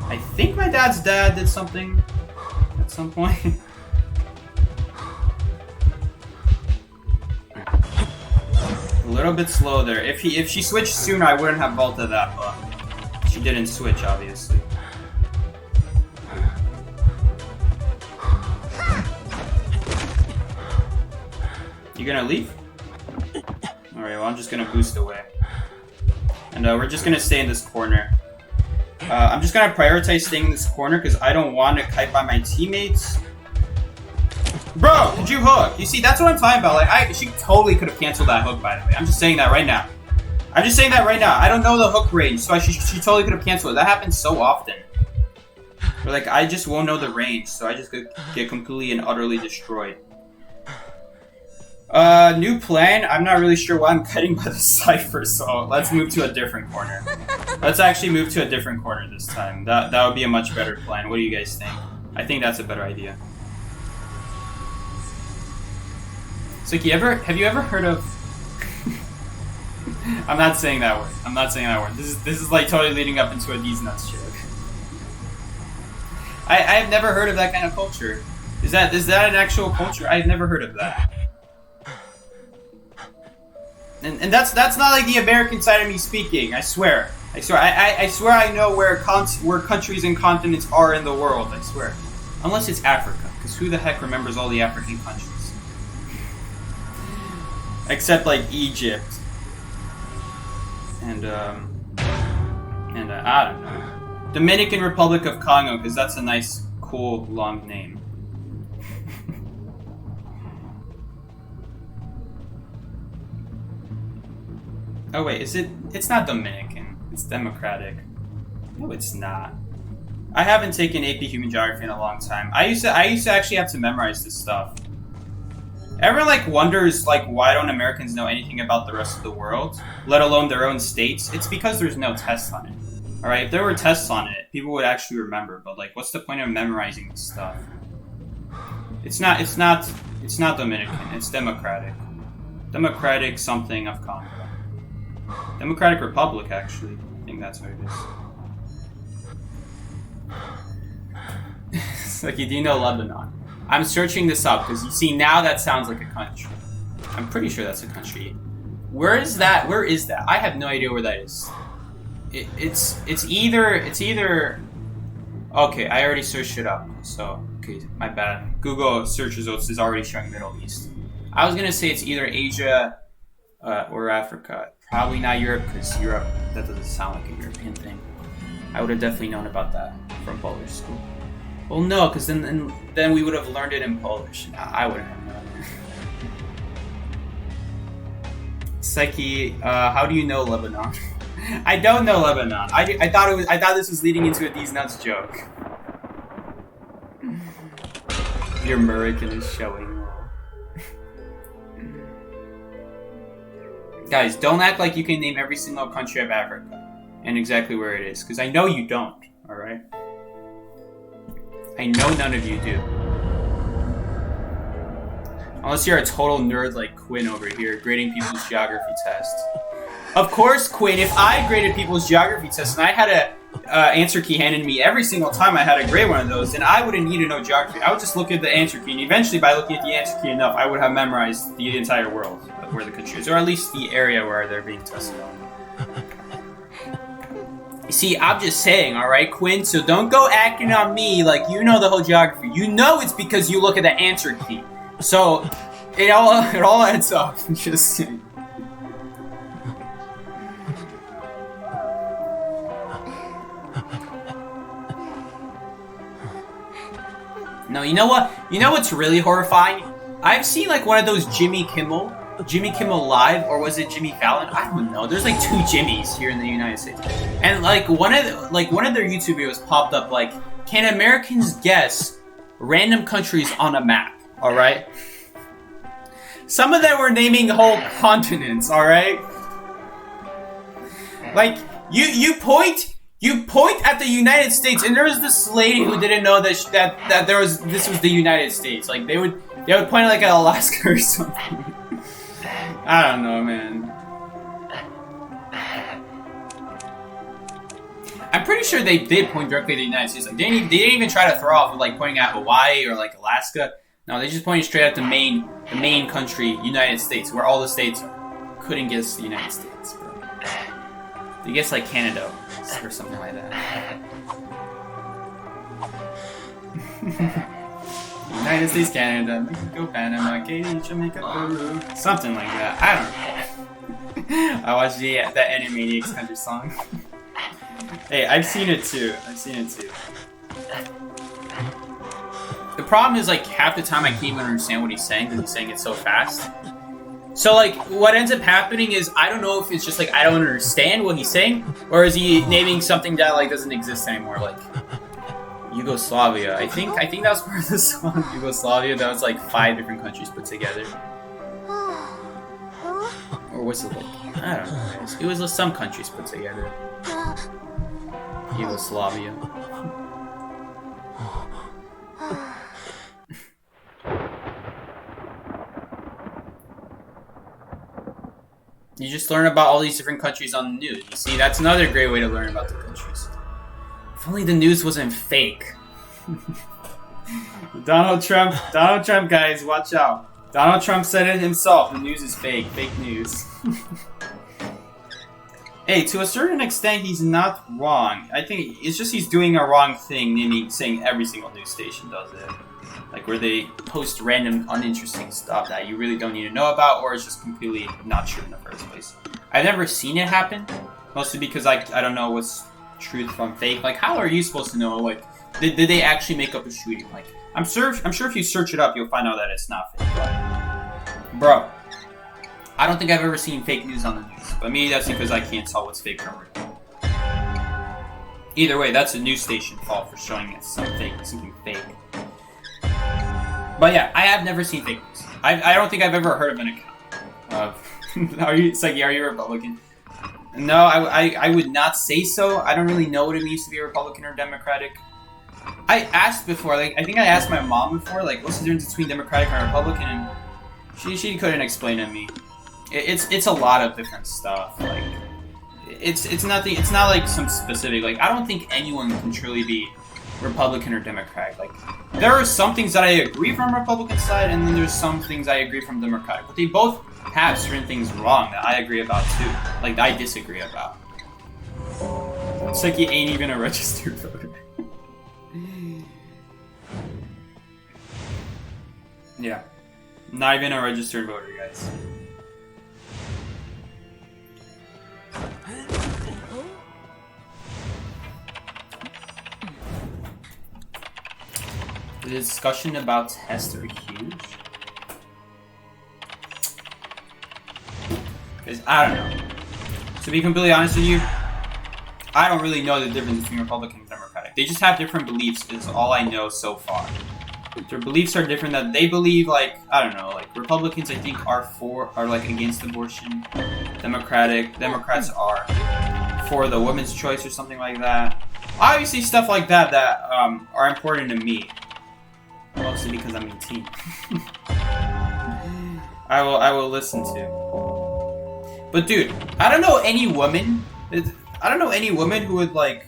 I think my dad's dad did something at some point. A little bit slow there. If she switched sooner, I wouldn't have vaulted that, but she didn't switch, obviously. You gonna leave? Alright, well I'm just gonna boost away. And we're just gonna stay in this corner. I'm just gonna prioritize staying in this corner because I don't want to kite by my teammates. Bro, did you hook? You see, that's what I'm talking about. Like, she totally could have canceled that hook, by the way. I'm just saying that right now. I don't know the hook range, so she totally could have canceled it. That happens so often. But like, I just won't know the range, so I just get completely and utterly destroyed. New plan. I'm not really sure why I'm cutting by the cipher, so let's move to a different corner. Let's actually move to a different corner this time. That would be a much better plan. What do you guys think? I think that's a better idea. Suki, have you ever heard of... I'm not saying that word. This is like totally leading up into a D's Nuts joke. I've never heard of that kind of culture. Is that an actual culture? I've never heard of that. And that's not like the American side of me speaking. I swear I know where countries and continents are in the world. I swear, unless it's Africa, because who the heck remembers all the African countries? Except like Egypt and I don't know, Dominican Republic of Congo, because that's a nice, cool, long name. Oh wait, is it? It's not Dominican. It's Democratic. No, it's not. I haven't taken AP Human Geography in a long time. I used to actually have to memorize this stuff. Everyone like wonders like why don't Americans know anything about the rest of the world, let alone their own states? It's because there's no tests on it. All right, if there were tests on it, people would actually remember. But like, what's the point of memorizing this stuff? It's not Dominican. It's Democratic. Democratic something of Congo. Democratic Republic, actually. I think that's what it is. It's like, do you know Lebanon? I'm searching this up because you see now that sounds like a country. I'm pretty sure that's a country. Where is that? Where is that? I have no idea where that is. It's either. Okay, I already searched it up. So okay, my bad. Google search results is already showing Middle East. I was gonna say it's either Asia or Africa. Probably not Europe because Europe, that doesn't sound like a European thing. I would have definitely known about that from Polish school. Well, no, because then we would have learned it in Polish. I wouldn't have known it. Seki, how do you know Lebanon? I don't know Lebanon. I thought this was leading into a These Nuts joke. Your American is showing. Guys, don't act like you can name every single country of Africa and exactly where it is, because I know you don't, alright? I know none of you do. Unless you're a total nerd like Quinn over here, grading people's geography tests. Of course, Quinn, if I graded people's geography tests and I had a answer key handed to me every single time I had to grade one of those, then I wouldn't need to know geography. I would just look at the answer key, and eventually by looking at the answer key enough, I would have memorized the entire world of where the country is, or at least the area where they're being tested on. You see, I'm just saying, alright, Quinn, so don't go acting on me like you know the whole geography. You know it's because you look at the answer key. So, it all adds up. Just saying. No, you know what? You know what's really horrifying? I've seen like one of those Jimmy Kimmel Live, or was it Jimmy Fallon? I don't know. There's like two Jimmys here in the United States, and like one of their YouTube videos popped up like, can Americans guess random countries on a map? All right. Some of them were naming whole continents. All right. Like you point at the United States, and there was this lady who didn't know that this was the United States. Like they would point like at Alaska or something. I don't know, man. I'm pretty sure they did point directly at the United States. Like they didn't even try to throw off with like pointing at Hawaii or like Alaska. No, they just pointed straight at the main country, United States, where all the states couldn't guess the United States. Bro. They guess like Canada or something like that. United States, Canada, Mexico, Panama, Katie, Jamaica, Peru, something like that. I don't know. I watched the Animaniacs country song. Hey, I've seen it too. The problem is like half the time I can't even understand what he's saying because he's saying it so fast. So like what ends up happening is I don't know if it's just like I don't understand what he's saying, or is he naming something that like doesn't exist anymore, like Yugoslavia. I think that was part of the song Yugoslavia. That was like 5 different countries put together. Or was it like, I don't know, guys. It was some countries put together. Yugoslavia. You just learn about all these different countries on the news. You see, that's another great way to learn about the countries. If only the news wasn't fake. Donald Trump, guys, watch out. Donald Trump said it himself. The news is fake news. Hey, to a certain extent, he's not wrong. I think it's just he's doing a wrong thing, saying every single news station does it. Like where they post random, uninteresting stuff that you really don't need to know about, or it's just completely not true in the first place. I've never seen it happen, mostly because I don't know what's truth from fake. Like, how are you supposed to know? Like, did they actually make up a shooting? Like, I'm sure if you search it up, you'll find out that it's not fake. But, bro, I don't think I've ever seen fake news on the news, but maybe that's because I can't tell what's fake from real. Either way, that's a news station fault for showing us something fake. But yeah, I have never seen fake news. I don't think I've ever heard of an account. Are you Republican? No, I would not say so. I don't really know what it means to be a Republican or Democratic. I asked before, like, I think I asked my mom before, like, what's the difference between Democratic and Republican, and she couldn't explain to me. It's a lot of different stuff. Like, it's nothing. It's not like some specific. Like, I don't think anyone can truly be Republican or Democratic. Like, there are some things that I agree from Republican side, and then there's some things I agree from Democratic. But they both have certain things wrong that I agree about too. Like, that I disagree about. It's like you ain't even a registered voter. Yeah. Not even a registered voter, guys. The discussion about tests are huge. Because I don't know. To be completely honest with you, I don't really know the difference between Republican and Democratic. They just have different beliefs, is all I know so far. Their beliefs are different. That they believe, like, I don't know, like Republicans I think are like against abortion. Democrats are for the women's choice or something like that. Obviously stuff like that are important to me. Mostly because I'm 18. I will listen to. But dude, I don't know any woman who would like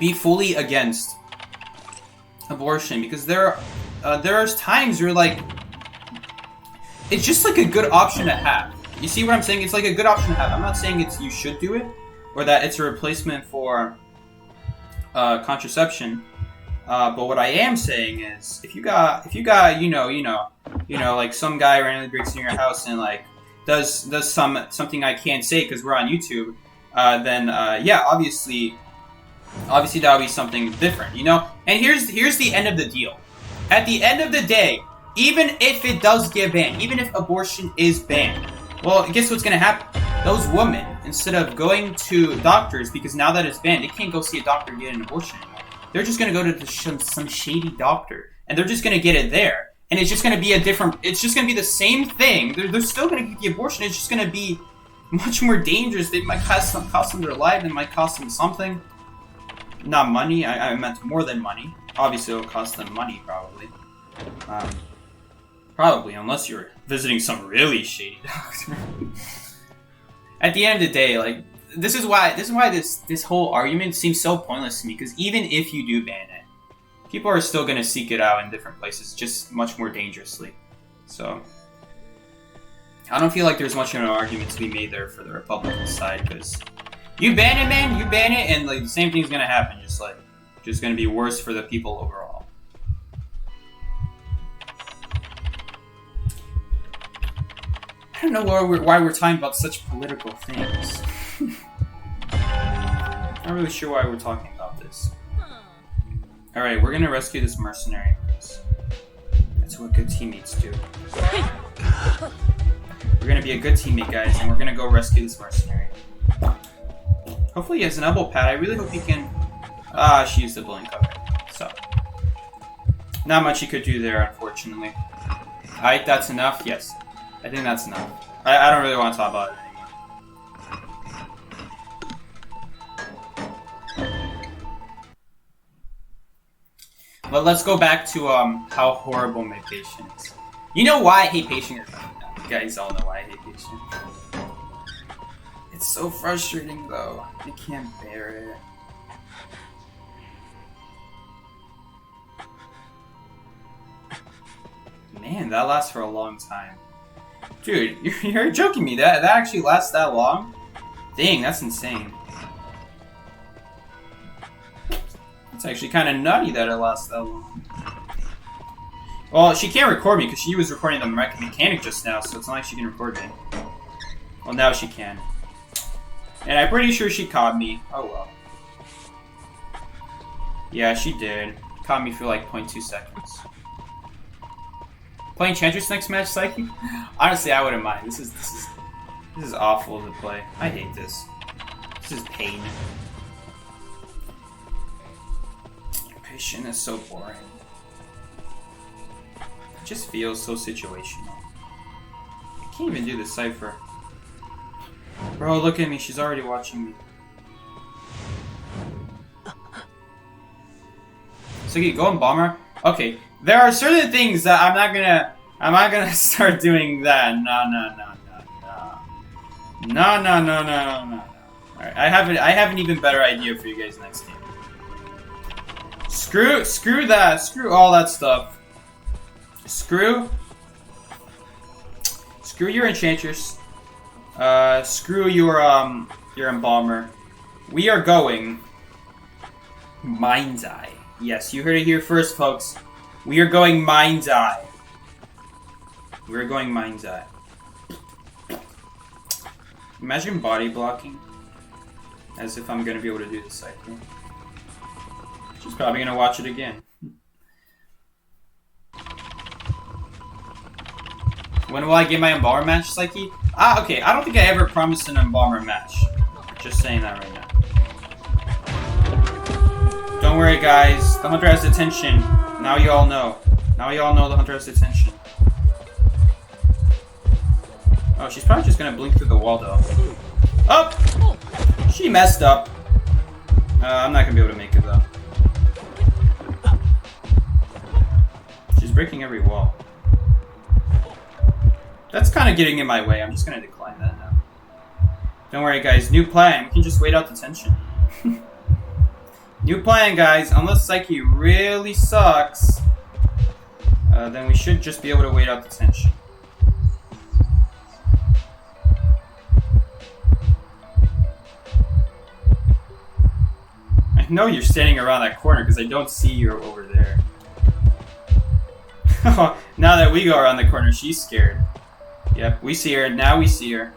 be fully against abortion, because there are times where like it's just like a good option to have. You see what I'm saying? It's like a good option to have. I'm not saying you should do it or that it's a replacement for contraception. But what I am saying is, if you got you know like some guy randomly breaks into your house and like does something I can't say because we're on YouTube, then yeah, obviously that would be something different, you know? And here's the end of the deal. At the end of the day, even if it does get banned, even if abortion is banned, well, guess what's gonna happen? Those women, instead of going to doctors, because now that it's banned, they can't go see a doctor and get an abortion anymore. They're just gonna go to some shady doctor, and they're just gonna get it there. And it's just gonna be it's just gonna be the same thing. They're still gonna get the abortion. It's just gonna be much more dangerous. It might cost them their life. It might cost them something. Not money. I meant more than money. Obviously, it'll cost them money, probably. Probably, unless you're visiting some really shady doctor. At the end of the day, like, this is why this whole argument seems so pointless to me. Because even if you do ban it, people are still gonna seek it out in different places, just much more dangerously. So, I don't feel like there's much of an argument to be made there for the Republican side, because you ban it, man, you ban it, and like the same thing's gonna happen. Just gonna be worse for the people overall. I don't know why we're talking about such political things. Not really sure why we're talking about this. Alright, we're gonna rescue this mercenary. That's what good teammates do. We're gonna be a good teammate, guys, and we're gonna go rescue this mercenary. Hopefully he has an elbow pad. I really hope he can... she used the bullying cover. So. Not much he could do there, unfortunately. Alright, that's enough? Yes. I think that's enough. I don't really want to talk about it anymore. But let's go back to how horrible my patient is. You know why I hate patient? You guys all know why I hate patient. It's so frustrating though. I can't bear it. Man, that lasts for a long time. Dude, you're joking me. That actually lasts that long? Dang, that's insane. It's actually kind of nutty that it lasts that long. Well, she can't record me because she was recording the mechanic just now, so it's not like she can record me. Well, now she can. And I'm pretty sure she caught me. Oh well. Yeah, she did. Caught me for like 0.2 seconds. Playing Enchantress next match, Psyche? Honestly, I wouldn't mind. This is awful to play. I hate this. This is pain. Patient is so boring. It just feels so situational. I can't even do the cipher. Bro, look at me. She's already watching me. So you go and bomber. Okay, there are certain things that I'm not gonna start doing that. No. Alright, I have an even better idea for you guys next game. Screw that. Screw all that stuff. Screw your Enchantress. Screw your Embalmer. We are going Mind's Eye. Yes, you heard it here first, folks. We are going Mind's Eye. We're going Mind's Eye. Imagine body blocking. As if I'm gonna be able to do the cycle. She's probably gonna watch it again. When will I get my Embalmer match, Psyche? Okay, I don't think I ever promised an Embalmer match. Just saying that right now. Don't worry, guys. The Hunter has attention. Now you all know. Now you all know the Hunter has attention. Oh, she's probably just gonna blink through the wall, though. Oh! She messed up. I'm not gonna be able to make it, though. She's breaking every wall. That's kind of getting in my way. I'm just gonna decline that now. Don't worry, guys. New plan. We can just wait out the tension. New plan, guys. Unless Psyche really sucks, then we should just be able to wait out the tension. I know you're standing around that corner because I don't see you over there. Now that we go around the corner, she's scared. Yep, we see her. Now we see her.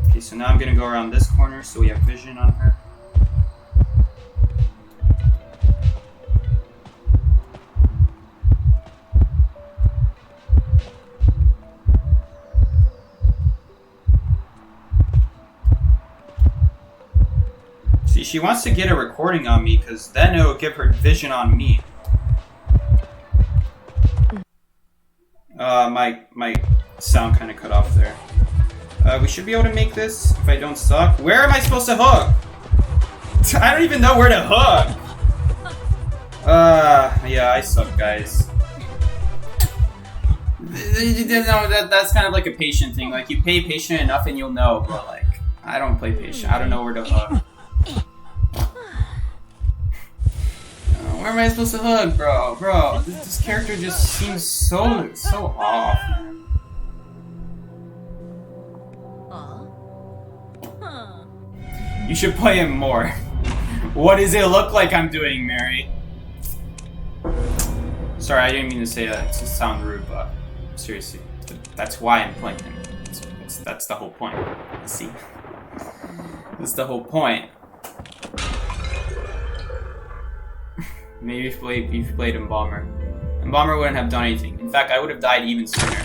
Okay, so now I'm gonna go around this corner so we have vision on her. See, she wants to get a recording on me because then it'll give her vision on me. My sound kind of cut off there. We should be able to make this if I don't suck. Where am I supposed to hook? I don't even know where to hook. Yeah, I suck, guys. That's kind of like a patient thing. Like, you pay patient enough and you'll know, but like, I don't play patient. I don't know where to hook. Where am I supposed to hook, bro? Bro, this character just seems so off, man. You should play him more. What does it look like I'm doing, Mary? Sorry, I didn't mean to say that to sound rude, but seriously, that's why I'm playing him. That's the whole point. See? That's the whole point. Maybe if you played Embalmer. Embalmer wouldn't have done anything. In fact, I would have died even sooner.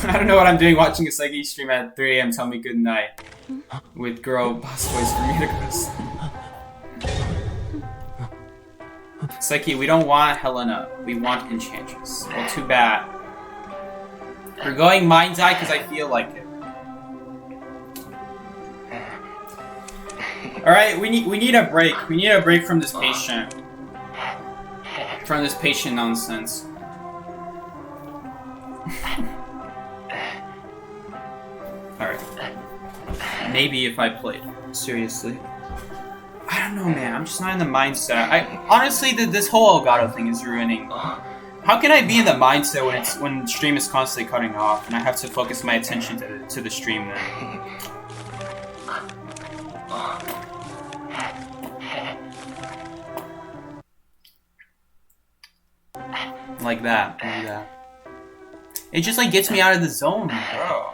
I don't know what I'm doing watching a Psyche stream at 3 AM. Tell me good night. With girl boss voice for me to go to sleep. Psyche, we don't want Helena. We want Enchantress. Well, too bad. We're going Mind's Eye because I feel like it. Alright, we need a break. We need a break from this patient. From this patient nonsense. Alright. Maybe if I played. Seriously. I don't know, man. I'm just not in the mindset. Honestly, this whole Elgato thing is ruining. How can I be in the mindset when the stream is constantly cutting off and I have to focus my attention to the stream then? Like that. It just like gets me out of the zone, bro.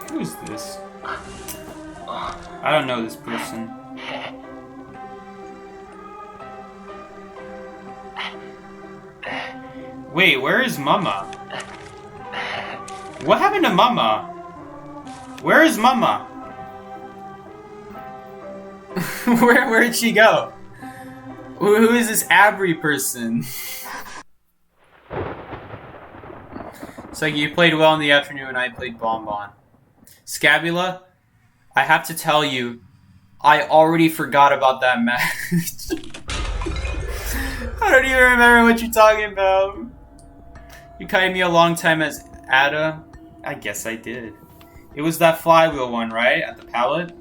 Who is this? I don't know this person. Wait, where is Mama? What happened to Mama? Where is Mama? Where'd she go? Who is this Abri person? It's like you played well in the afternoon, I played Bonbon. Scabula, I have to tell you, I already forgot about that match. I don't even remember what you're talking about. You kited me a long time as Ada. I guess I did. It was that flywheel one, right? At the pallet?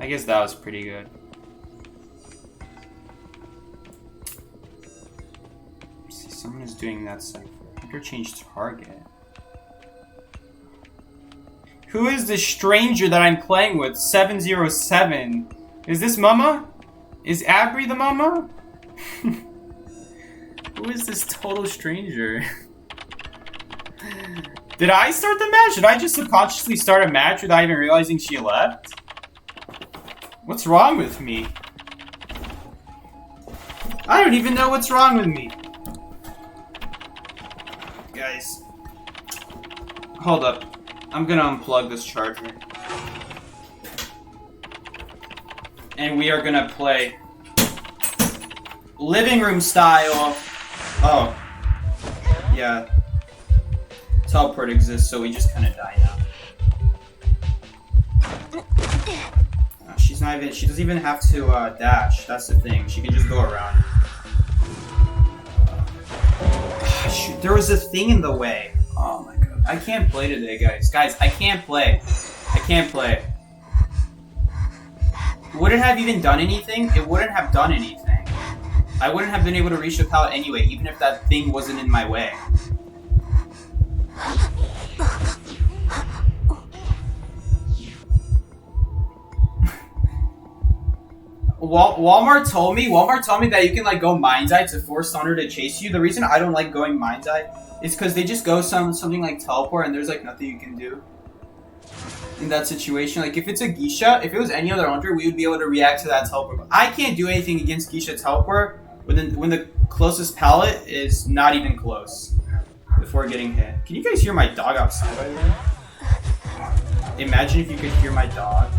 I guess that was pretty good. See, someone is doing that cipher. Interchange target. Who is this stranger that I'm playing with? 707. Is this Mama? Is Abri the Mama? Who is this total stranger? Did I start the match? Did I just subconsciously start a match without even realizing she left? What's wrong with me? I don't even know what's wrong with me. Guys. Hold up. I'm gonna unplug this charger. And we are gonna play living room style. Oh. Yeah. Teleport exists, so we just kind of die now. She's not even. She doesn't even have to dash. That's the thing. She can just go around. Shoot, there was a thing in the way. Oh my god. I can't play today, guys. Guys, I can't play. I can't play. Would it have even done anything? It wouldn't have done anything. I wouldn't have been able to reach the pallet anyway, even if that thing wasn't in my way. Walmart told me that you can like go Mind's Eye to force Thunder to chase you. The reason I don't like going Mind's Eye is because they just go something like teleport and there's like nothing you can do in that situation. Like if it's a Geisha, if it was any other hunter, we would be able to react to that teleport. But I can't do anything against Geisha teleport when the closest pallet is not even close before getting hit. Can you guys hear my dog outside by the way? Imagine if you could hear my dog.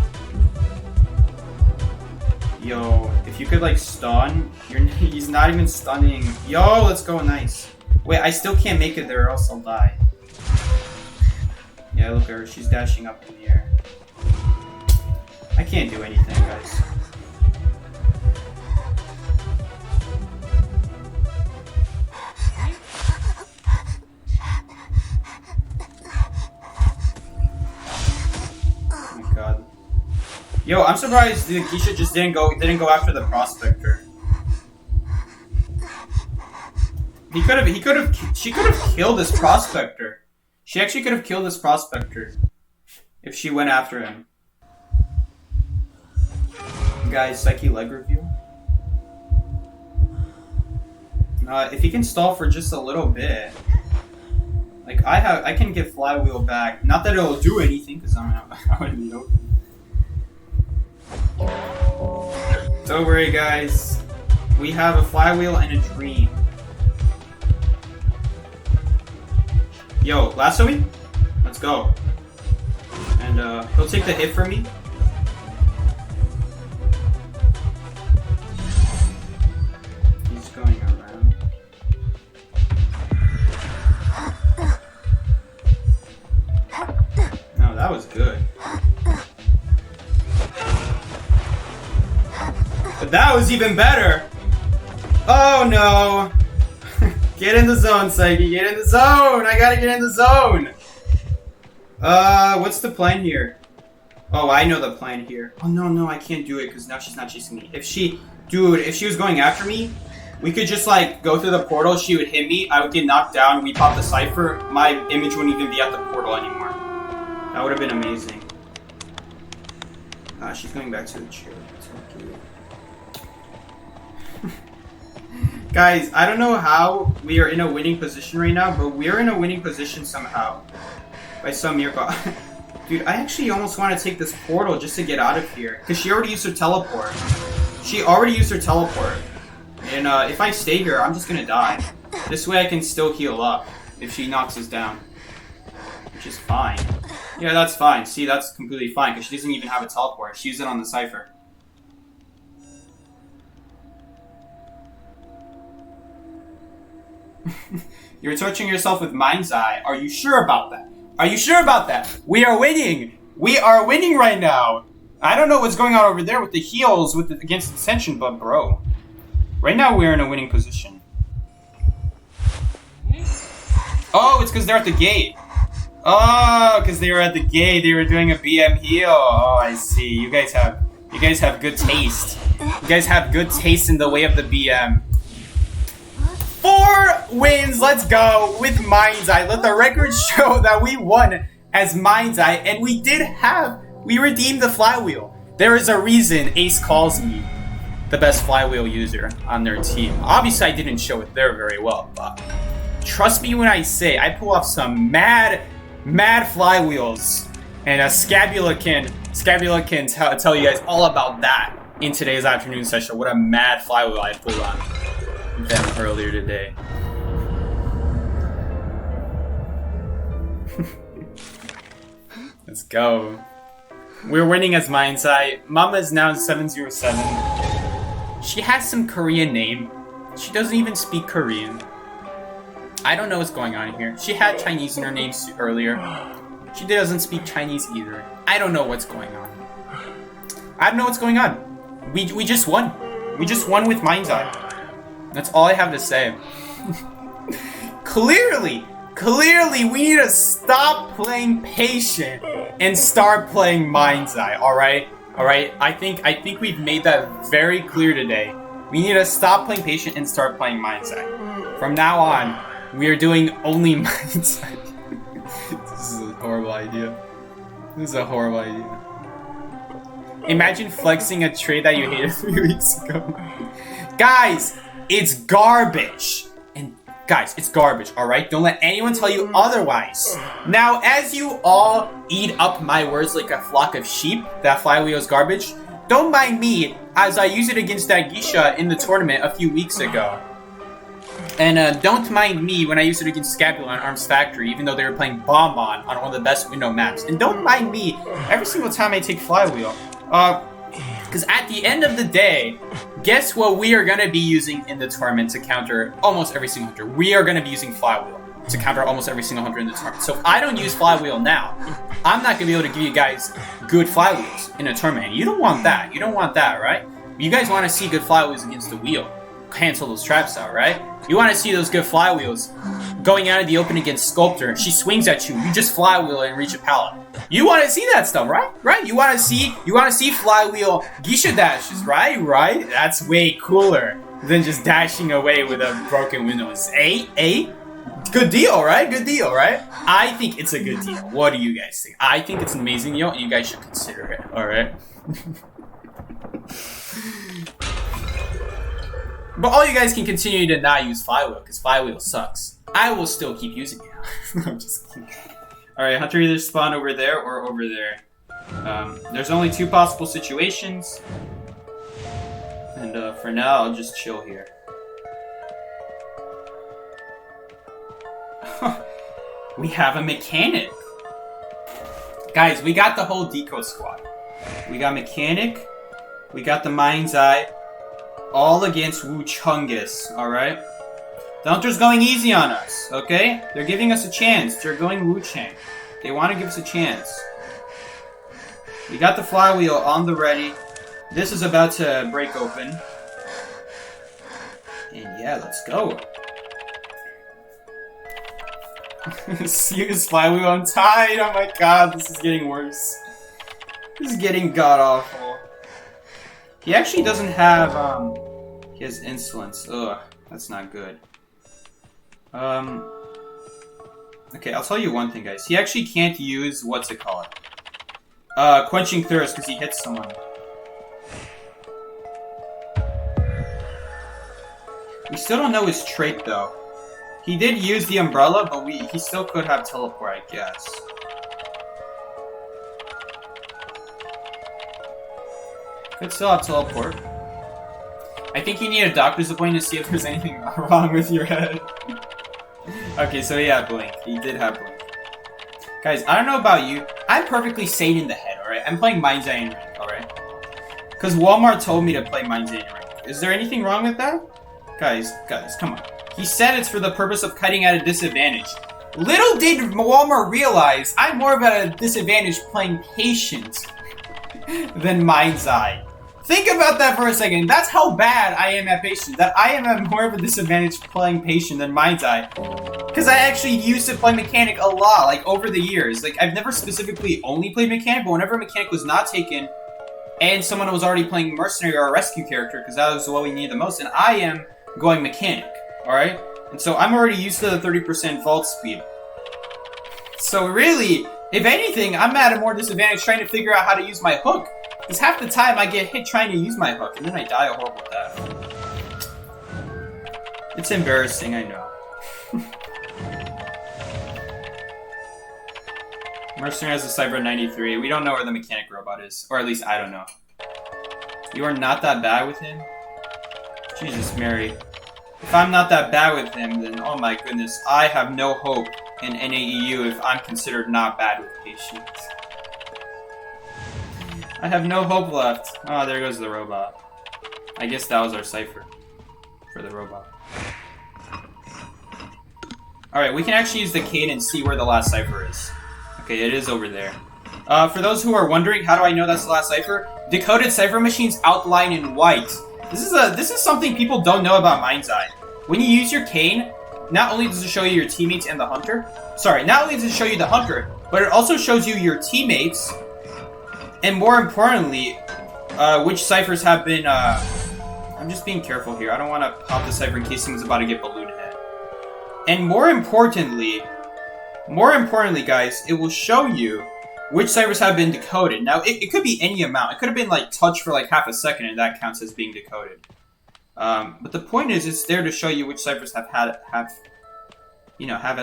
Yo, if you could like stun, he's not even stunning. Yo, let's go, nice. Wait, I still can't make it there or else I'll die. Yeah, look at her, she's dashing up in the air. I can't do anything, guys. Oh my god. Yo, I'm surprised the Geisha just didn't go after the prospector. She could have killed this prospector. She actually could have killed this prospector if she went after him. Guys, Psyche leg review. If he can stall for just a little bit, like I can get flywheel back. Not that it'll do anything because I'm out in the open. Don't worry, guys. We have a flywheel and a dream. Yo, lasso me? Let's go. And he'll take the hit for me. He's going around. No, that was good. But that was even better! Oh no! Get in the zone, Psyche, get in the zone! I gotta get in the zone! What's the plan here? Oh, I know the plan here. Oh no, I can't do it because now she's not chasing me. If she was going after me, we could just like go through the portal, she would hit me, I would get knocked down, we pop the cipher, my image wouldn't even be at the portal anymore. That would have been amazing. She's going back to the chair. Guys, I don't know how we are in a winning position right now, but we're in a winning position somehow. By some miracle. Dude, I actually almost want to take this portal just to get out of here. Because she already used her teleport. And if I stay here, I'm just gonna die. This way I can still heal up if she knocks us down. Which is fine. Yeah, that's fine. See, that's completely fine because she doesn't even have a teleport. She used it on the Cypher. You're torturing yourself with Mind's Eye. Are you sure about that? Are you sure about that? We are winning! We are winning right now! I don't know what's going on over there with the heals against Ascension, but bro. Right now we're in a winning position. Oh, it's because they're at the gate. Oh, because they were at the gate. They were doing a BM heal. Oh, I see. You guys have good taste. You guys have good taste in the way of the BM. 4 wins, let's go, with Mind's Eye. Let the record show that we won as Mind's Eye, and we redeemed the flywheel. There is a reason Ace calls me the best flywheel user on their team. Obviously, I didn't show it there very well, but trust me when I say I pull off some mad flywheels, and Scabula can tell you guys all about that in today's afternoon session. What a mad flywheel I pulled on them earlier today. Let's go. We're winning as Mind's Eye. Mama is now 707. She has some Korean name. She doesn't even speak Korean. I don't know what's going on here. She had Chinese in her name earlier. She doesn't speak Chinese either. I don't know what's going on. I don't know what's going on. We just won. We just won with Mind's Eye. That's all I have to say. Clearly, we need to stop playing patient and start playing Mind's Eye. All right. I think we've made that very clear today. We need to stop playing patient and start playing Mind's Eye. From now on, we are doing only Mind's Eye. This is a horrible idea. Imagine flexing a trade that you hated 3 weeks ago. Guys, it's garbage. And guys, it's garbage, alright? Don't let anyone tell you otherwise. Now, as you all eat up my words like a flock of sheep, that flywheel is garbage, don't mind me as I use it against that Geisha in the tournament a few weeks ago. And don't mind me when I use it against Scabula on Arms Factory, even though they were playing Bonbon on one of the best window maps. And don't mind me every single time I take flywheel. Because at the end of the day, guess what we are going to be using in the tournament to counter almost every single hunter? We are going to be using flywheel to counter almost every single hunter in the tournament. So if I don't use flywheel now, I'm not going to be able to give you guys good flywheels in a tournament. You don't want that. You don't want that, right? You guys want to see good flywheels against the wheel. Cancel those traps out, right? You want to see those good flywheels going out of the open against Sculptor. She swings at you. You just flywheel and reach a pallet. You want to see that stuff, right? Right? You want to see flywheel Geisha dashes, right? Right? That's way cooler than just dashing away with a broken window. Good deal, right? Good deal, right? I think it's a good deal. What do you guys think? I think it's an amazing deal, and you guys should consider it. All right. But all you guys can continue to not use flywheel because flywheel sucks. I will still keep using it. I'm just kidding. Alright, Hunter either spawn over there or over there. There's only 2 possible situations. And for now, I'll just chill here. We have a mechanic. Guys, we got the whole Deco squad. We got mechanic. We got the Mind's Eye. All against Wu Chungus, alright? The Hunter's going easy on us, okay? They're giving us a chance. They're going Wu Chang. They want to give us a chance. We got the flywheel on the ready. This is about to break open. And yeah, let's go. See his flywheel untied. Oh my god, this is getting worse. This is getting god-awful. He actually doesn't have, he has insolence. Ugh, that's not good. Okay, I'll tell you one thing, guys. He actually can't use, what's it called? Quenching Thirst, because he hits someone. We still don't know his trait, though. He did use the umbrella, but he still could have teleport, I guess. Could still have teleport. I think you need a doctor's appointment to see if there's anything wrong with your head. Okay, so yeah, blink. He did have blink. Guys, I don't know about you. I'm perfectly sane in the head, alright? I'm playing Mind's Eye in rank, alright? Because Walmart told me to play Mind's Eye in rank. Is there anything wrong with that? Guys, come on. He said it's for the purpose of cutting at a disadvantage. Little did Walmart realize I'm more of at a disadvantage playing Patient than Mind's Eye. Think about that for a second. That's how bad I am at Patient. That I am at more of a disadvantage playing Patient than Mind's Eye. Because I actually used to play Mechanic a lot, like, over the years. Like, I've never specifically only played Mechanic, but whenever Mechanic was not taken, and someone was already playing Mercenary or a Rescue character, because that was what we needed the most, and I am going Mechanic, alright? And so I'm already used to the 30% vault speed. So really, if anything, I'm at a more disadvantage trying to figure out how to use my hook. Because half the time I get hit trying to use my hook, and then I die a horrible death. It's embarrassing, I know. Mercenary has a Cyber 93. We don't know where the Mechanic robot is. Or at least I don't know. You are not that bad with him? Jesus Mary. If I'm not that bad with him, then oh my goodness, I have no hope in NAEU if I'm considered not bad with Patient. I have no hope left. Oh, there goes the robot. I guess that was our cipher for the robot. Alright, we can actually use the cane and see where the last cipher is. Okay, it is over there. For those who are wondering, how do I know that's the last cipher? Decoded cipher machines outline in white. This is something people don't know about Mind's Eye. When you use your cane, not only does it show you your teammates and the hunter, not only does it show you the hunter, but it also shows you your teammates, and more importantly, which ciphers have been, I'm just being careful here. I don't want to pop the cipher in case someone's about to get balloon head. And more importantly, guys, it will show you which ciphers have been decoded. Now, it could be any amount. It could have been, like, touched for, like, half a second, and that counts as being decoded. But the point is, it's there to show you which ciphers have at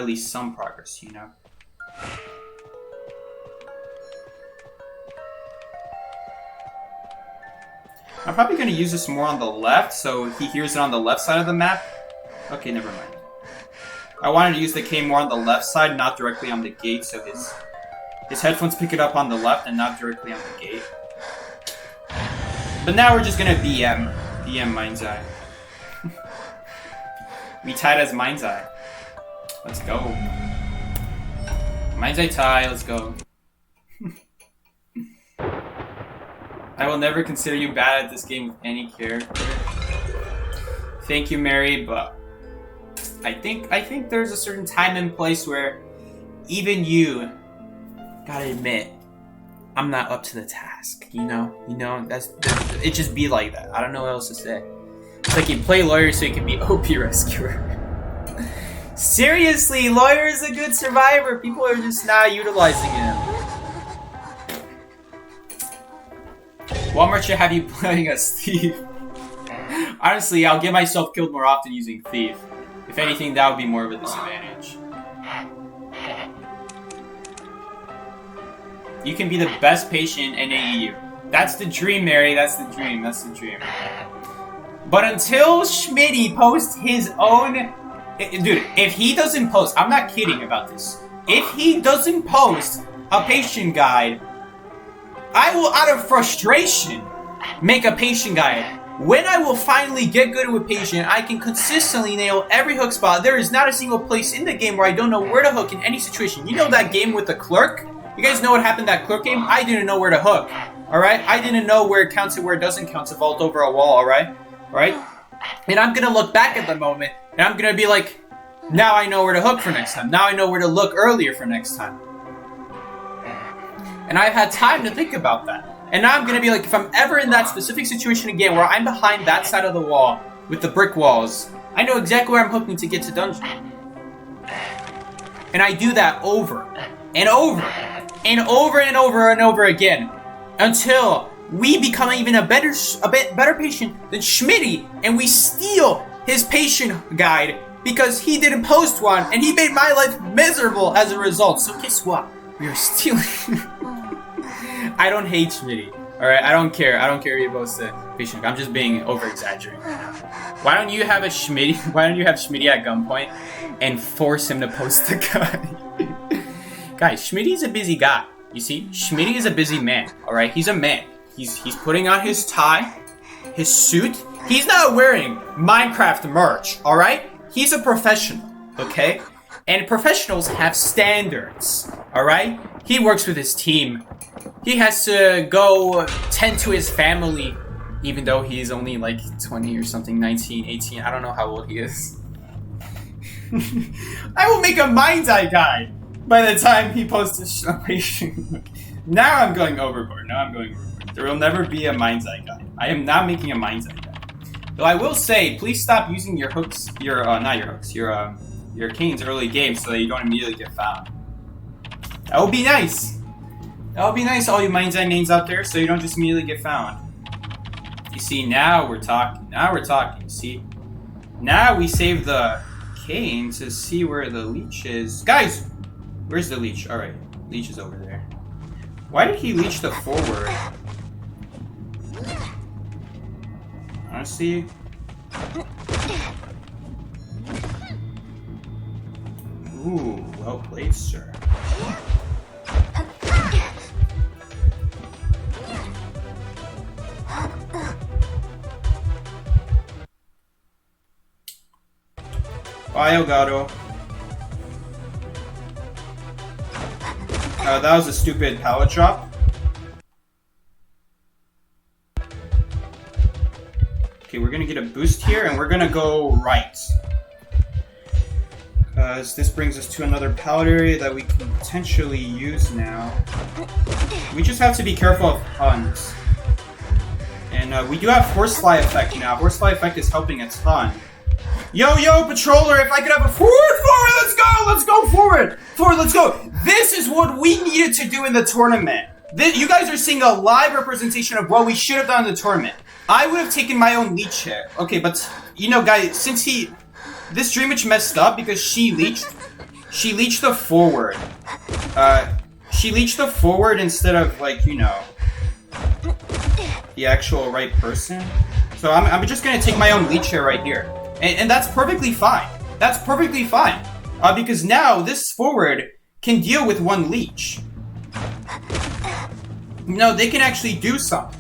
least some progress, you know? I'm probably going to use this more on the left, so he hears it on the left side of the map. Okay, never mind. I wanted to use the cane more on the left side, not directly on the gate, so his headphones pick it up on the left and not directly on the gate. But now we're just gonna BM Mind's Eye. We tied as Mind's Eye. Let's go. Mind's Eye tie, let's go. I will never consider you bad at this game with any character. Thank you, Mary, but I think there's a certain time and place where even you gotta admit I'm not up to the task. You know, it just be like that. I don't know what else to say. It's like you play lawyer so you can be OP rescuer. Seriously, lawyer is a good survivor. People are just not utilizing him. Walmart should have you playing as Thief. Honestly, I'll get myself killed more often using Thief. If anything, that would be more of a disadvantage. You can be the best patient in AEU. That's the dream, Mary. That's the dream. That's the dream. But until Schmitty posts his own... Dude, if he doesn't post... I'm not kidding about this. If he doesn't post a patient guide, I will, out of frustration, make a patient guide. When I will finally get good with patient, I can consistently nail every hook spot. There is not a single place in the game where I don't know where to hook in any situation. You know that game with the clerk? You guys know what happened in that clerk game? I didn't know where to hook. Alright? I didn't know where it counts and where it doesn't count to vault over a wall, alright? Alright? And I'm gonna look back at the moment, and I'm gonna be like, now I know where to hook for next time. Now I know where to look earlier for next time. And I've had time to think about that. And now I'm gonna be like, if I'm ever in that specific situation again where I'm behind that side of the wall with the brick walls, I know exactly where I'm hooking to get to dungeon. And I do that over and over and over and over and over again until we become even a bit better patient than Schmitty, and we steal his patient guide because he didn't post one and he made my life miserable as a result. So guess what? We are stealing. I don't hate Schmitty. Alright, I don't care. I don't care if you're supposed to be Schmidt. I'm just being over-exaggerating right now. Why don't you have Schmitty at gunpoint and force him to post the gun? Guys, Schmitty's a busy guy. You see? Schmitty is a busy man, alright? He's a man. He's putting on his tie, his suit. He's not wearing Minecraft merch, alright? He's a professional, okay? And professionals have standards, alright? He works with his team. He has to go tend to his family, even though he's only like 20 or something, 19, 18. I don't know how old he is. I will make a Mind's Eye guide by the time he posts his operation. Now I'm going overboard. There will never be a Mind's Eye guide. I am not making a Mind's Eye guide. Though I will say, please stop using your hooks, your canes early game so that you don't immediately get found. That would be nice. That would be nice, all you Mind's Eye names out there, so you don't just immediately get found. You see, now we're talking. You see? Now we save the cane to see where the leech is. Guys! Where's the leech? Alright, leech is over there. Why did he leech the forward? Honestly... Ooh, well played, sir. Bye, Elgato. That was a stupid pallet drop. Okay, we're gonna get a boost here, and we're gonna go right. Because this brings us to another pallet area that we can potentially use now. We just have to be careful of Huns. And we do have Horsefly Effect now. Horsefly Effect is helping a ton. Yo, Patroller, if I could have a forward, let's go, forward, let's go. This is what we needed to do in the tournament. You guys are seeing a live representation of what we should have done in the tournament. I would have taken my own leech here. Okay, but, you know, guys, since this Dream Witch messed up because she leeched the forward. She leeched the forward instead of, like, you know, the actual right person. So I'm just gonna take my own leech here right here. And that's perfectly fine. That's perfectly fine. Because now this forward can deal with one leech. No, they can actually do something.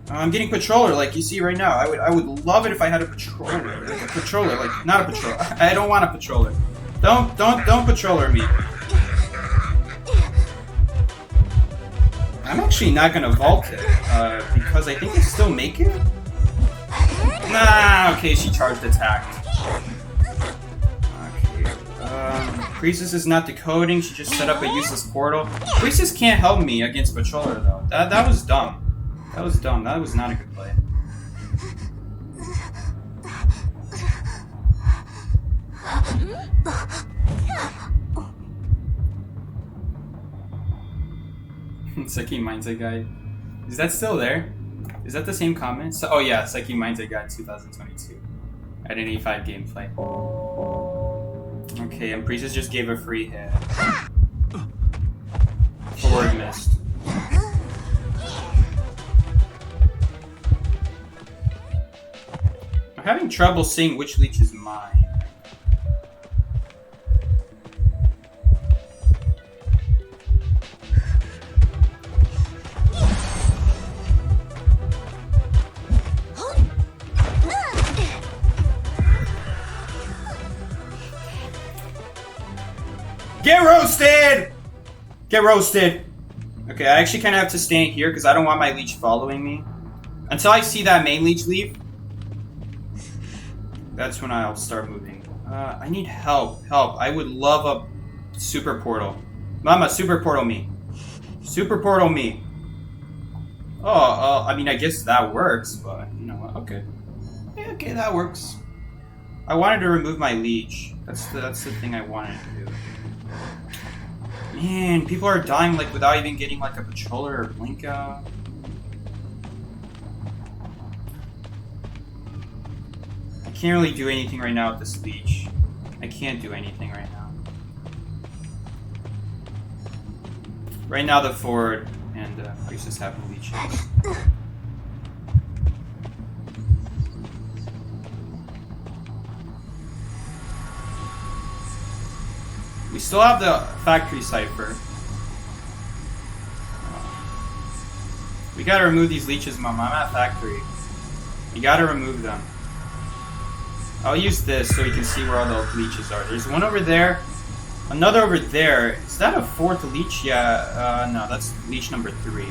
I'm getting Patroller, like you see right now. I would love it if I had a Patroller. Like a Patroller, like not a Patroller. I don't want a Patroller. Don't Patroller me. I'm actually not gonna vault it, because I think I still make it. Nah, okay, she charged attacked. Okay, Priestess is not decoding, she just set up a useless portal. Priestess can't help me against Patroller though. That was dumb. That was dumb, that was not a good play. Psyche Mindset Guide. Is that still there? Is that the same comment? So, oh yeah, Psyche Mindset Guide 2022. Identity 5 gameplay. Okay, and Priestess just gave a free hit. Forward missed. I'm having trouble seeing which leech is mine. Get roasted! Get roasted! Okay, I actually kind of have to stand here because I don't want my leech following me. Until I see that main leech leave, that's when I'll start moving. I need help. I would love a super portal. Mama, super portal me. Super portal me. Oh, I mean, I guess that works, but you know what? Okay. Yeah, okay, that works. I wanted to remove my leech. That's the thing I wanted to do. Man, people are dying like without even getting like a Patroller or blink out. I can't really do anything right now with this leech. I can't do anything right now. Right now the forward and Priestess having leeches. We still have the factory cipher. We gotta remove these leeches, Mom. I'm at factory. You gotta remove them. I'll use this so you can see where all the leeches are. There's one over there. Another over there. Is that a fourth leech? Yeah, no, that's leech number 3.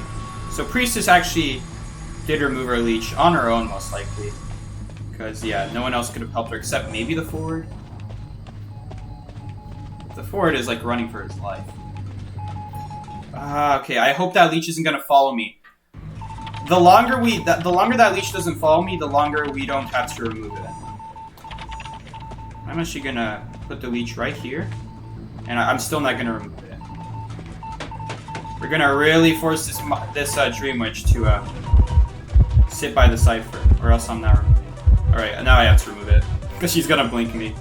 So Priestess actually did remove her leech on her own, most likely. Because, yeah, no one else could have helped her except maybe the forward. The forward is, like, running for his life. Okay, I hope that leech isn't gonna follow me. The longer that leech doesn't follow me, the longer we don't have to remove it. I'm actually gonna put the leech right here, and I'm still not gonna remove it. We're gonna really force this Dream Witch to sit by the cipher, or else I'm not removing it. All right, now I have to remove it because she's gonna blink me.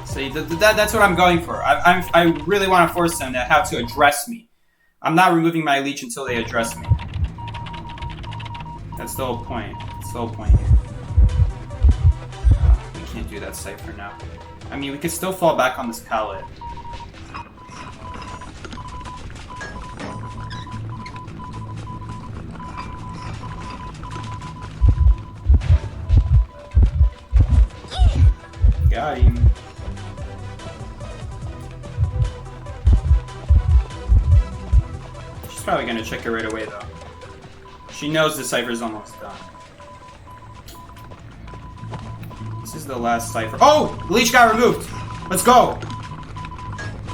See, that's what I'm going for. I really want to force them to have to address me. I'm not removing my leech until they address me. That's the whole point. That's the whole point here. We can't do that cipher now. I mean, we could still fall back on this pallet. Got him. Probably gonna check it right away though. She knows the cipher's almost done. This is the last cipher. Oh! The leech got removed! Let's go!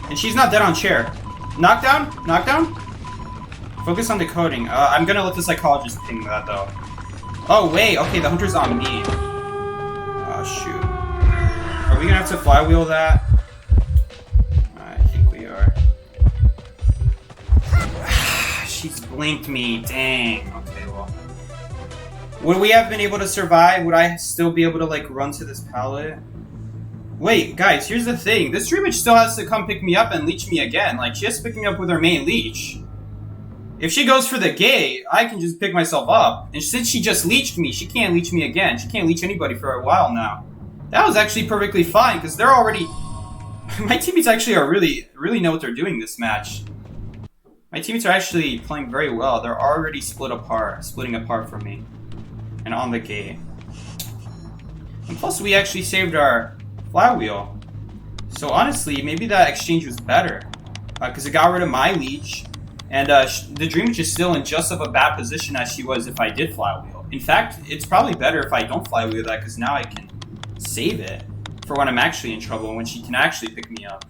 And she's not dead on chair. Knockdown? Knockdown? Focus on decoding. I'm gonna let the psychologist ping that though. Oh wait, okay, the hunter's on me. Oh shoot. Are we gonna have to flywheel that? She's blinked me. Dang. Okay, well. Would we have been able to survive? Would I still be able to, like, run to this pallet? Wait, guys, here's the thing. This Dream Witch still has to come pick me up and leech me again. Like, she has to pick me up with her main leech. If she goes for the gate, I can just pick myself up. And since she just leeched me, she can't leech me again. She can't leech anybody for a while now. That was actually perfectly fine, because they're already... My teammates actually are really know what they're doing this match. My teammates are actually playing very well. They're already splitting apart from me. And on the gate. And plus, we actually saved our flywheel. So honestly, maybe that exchange was better. Because it got rid of my leech. And the Dream Witch is still in just of a bad position as she was if I did flywheel. In fact, it's probably better if I don't flywheel that, because now I can save it for when I'm actually in trouble and when she can actually pick me up.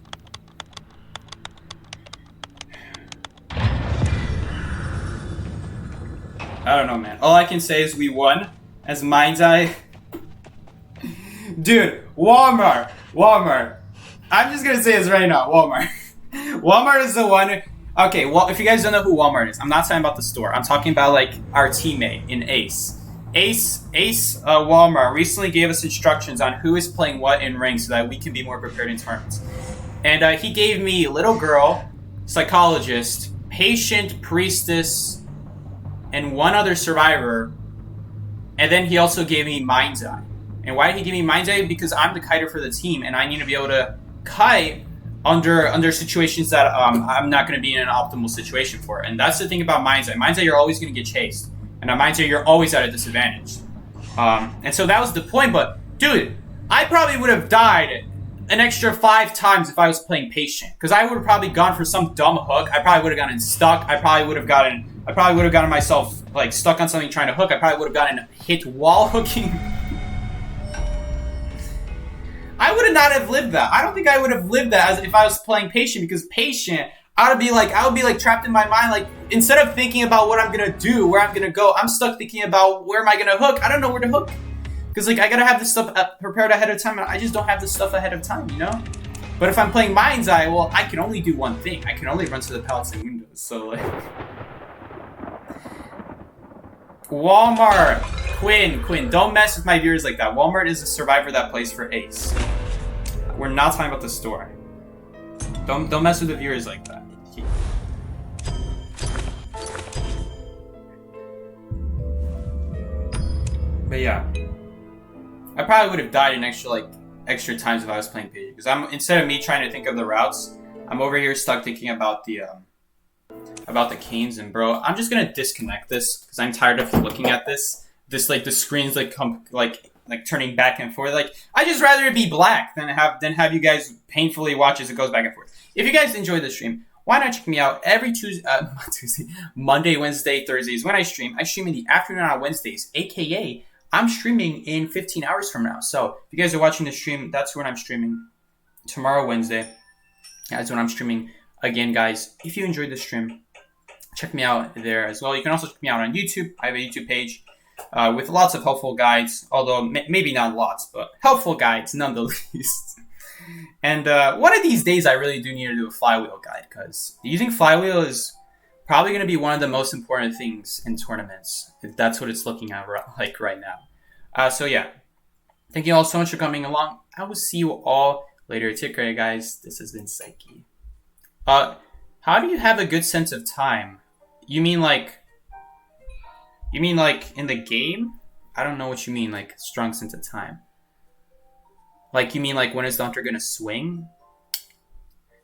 I don't know, man. All I can say is we won as Mind's Eye. Dude, Walmart. I'm just gonna say this right now, Walmart. Walmart is the one. Okay, well, if you guys don't know who Walmart is, I'm not talking about the store. I'm talking about, like, our teammate in Ace. Ace Walmart recently gave us instructions on who is playing what in rank so that we can be more prepared in tournaments. And he gave me Little Girl, Psychologist, Patient, Priestess, and one other survivor, and then he also gave me Mind's Eye. And why did he give me Mind's Eye? Because I'm the kiter for the team, and I need to be able to kite under situations that I'm not going to be in an optimal situation for. And that's the thing about Mind's Eye. Mind's Eye, you're always going to get chased. And on Mind's Eye, you're always at a disadvantage. And so that was the point, but dude, I probably would have died an extra 5 times if I was playing Patient. Because I would have probably gone for some dumb hook. I probably would have gotten stuck. I probably would have gotten myself, like, stuck on something trying to hook. I probably would have gotten hit while hooking. I would not have lived that. I don't think I would have lived that as if I was playing Patient, because Patient, I would be like trapped in my mind. Like, instead of thinking about what I'm gonna do, where I'm gonna go, I'm stuck thinking about where am I gonna hook. I don't know where to hook. Because, like, I gotta have this stuff prepared ahead of time, and I just don't have this stuff ahead of time, you know? But if I'm playing Mind's Eye, well, I can only do one thing. I can only run to the pallets and windows, so, like... Walmart! Quinn, don't mess with my viewers like that. Walmart is a survivor that plays for Ace. We're not talking about the store. Don't mess with the viewers like that. But yeah, I probably would have died an extra times if I was playing PG. Because instead of me trying to think of the routes, I'm over here stuck thinking about the canes. And bro, I'm just gonna disconnect this because I'm tired of looking at this. Like the screens like turning back and forth. Like I just rather it be black than have you guys painfully watch as it goes back and forth. If you guys enjoy the stream, why not check me out every Tuesday, Monday, Wednesday, Thursdays when I stream. I stream in the afternoon on Wednesdays, aka I'm streaming in 15 hours from now. So if you guys are watching the stream, that's when I'm streaming. Tomorrow, Wednesday, that's when I'm streaming again, guys. If you enjoyed the stream, check me out there as well. You can also check me out on YouTube. I have a YouTube page with lots of helpful guides, although maybe not lots, but helpful guides nonetheless. And one of these days, I really do need to do a flywheel guide because using flywheel is probably going to be one of the most important things in tournaments. If that's what it's looking at like right now. So yeah, thank you all so much for coming along. I will see you all later. Take care, guys. This has been Psyche. How do you have a good sense of time? You mean like in the game? I don't know what you mean, like strong sense of time. Like you mean like when is the hunter gonna swing?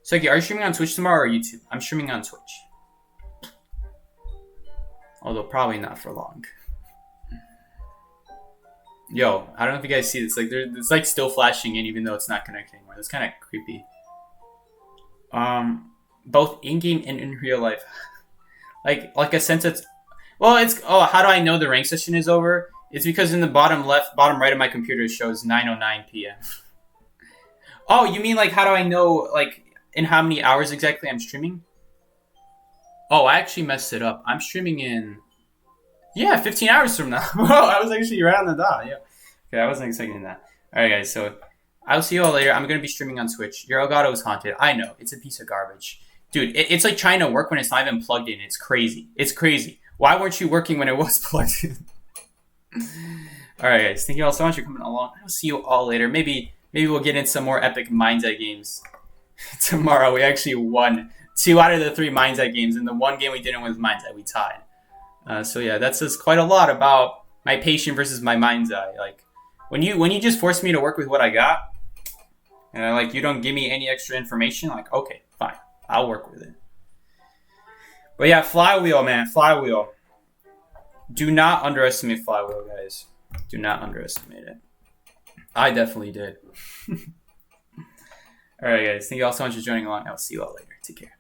So okay, are you streaming on Twitch tomorrow or YouTube? I'm streaming on Twitch. Although probably not for long. Yo, I don't know if you guys see this. Like it's like still flashing in even though it's not connecting anymore. That's kind of creepy. Both in-game and in real life. like a sense of... Well, it's... Oh, how do I know the rank session is over? It's because in the bottom right of my computer it shows 9:09 p.m. Oh, you mean like how do I know like in how many hours exactly I'm streaming? Oh, I actually messed it up. I'm streaming in 15 hours from now. Whoa, I was actually right on the dot. Yeah. Okay, I wasn't expecting that. Alright guys, so I'll see you all later. I'm gonna be streaming on Twitch. Your Elgato is haunted. I know, it's a piece of garbage. Dude, it's like trying to work when it's not even plugged in. It's crazy. It's crazy. Why weren't you working when it was plugged in? Alright guys, thank you all so much for coming along. I'll see you all later. Maybe we'll get in some more epic Mind's Eye games. Tomorrow we actually won 2 out of the 3 Mind's Eye games, and the one game we didn't win with Mind's Eye, we tied. So yeah, that says quite a lot about my patient versus my Mind's Eye. Like when you just force me to work with what I got, and like you don't give me any extra information, like okay, fine, I'll work with it. But yeah, flywheel, man, flywheel. Do not underestimate flywheel, guys. Do not underestimate it. I definitely did. Alright, guys. Thank you all so much for joining along. I'll see you all later. Take care.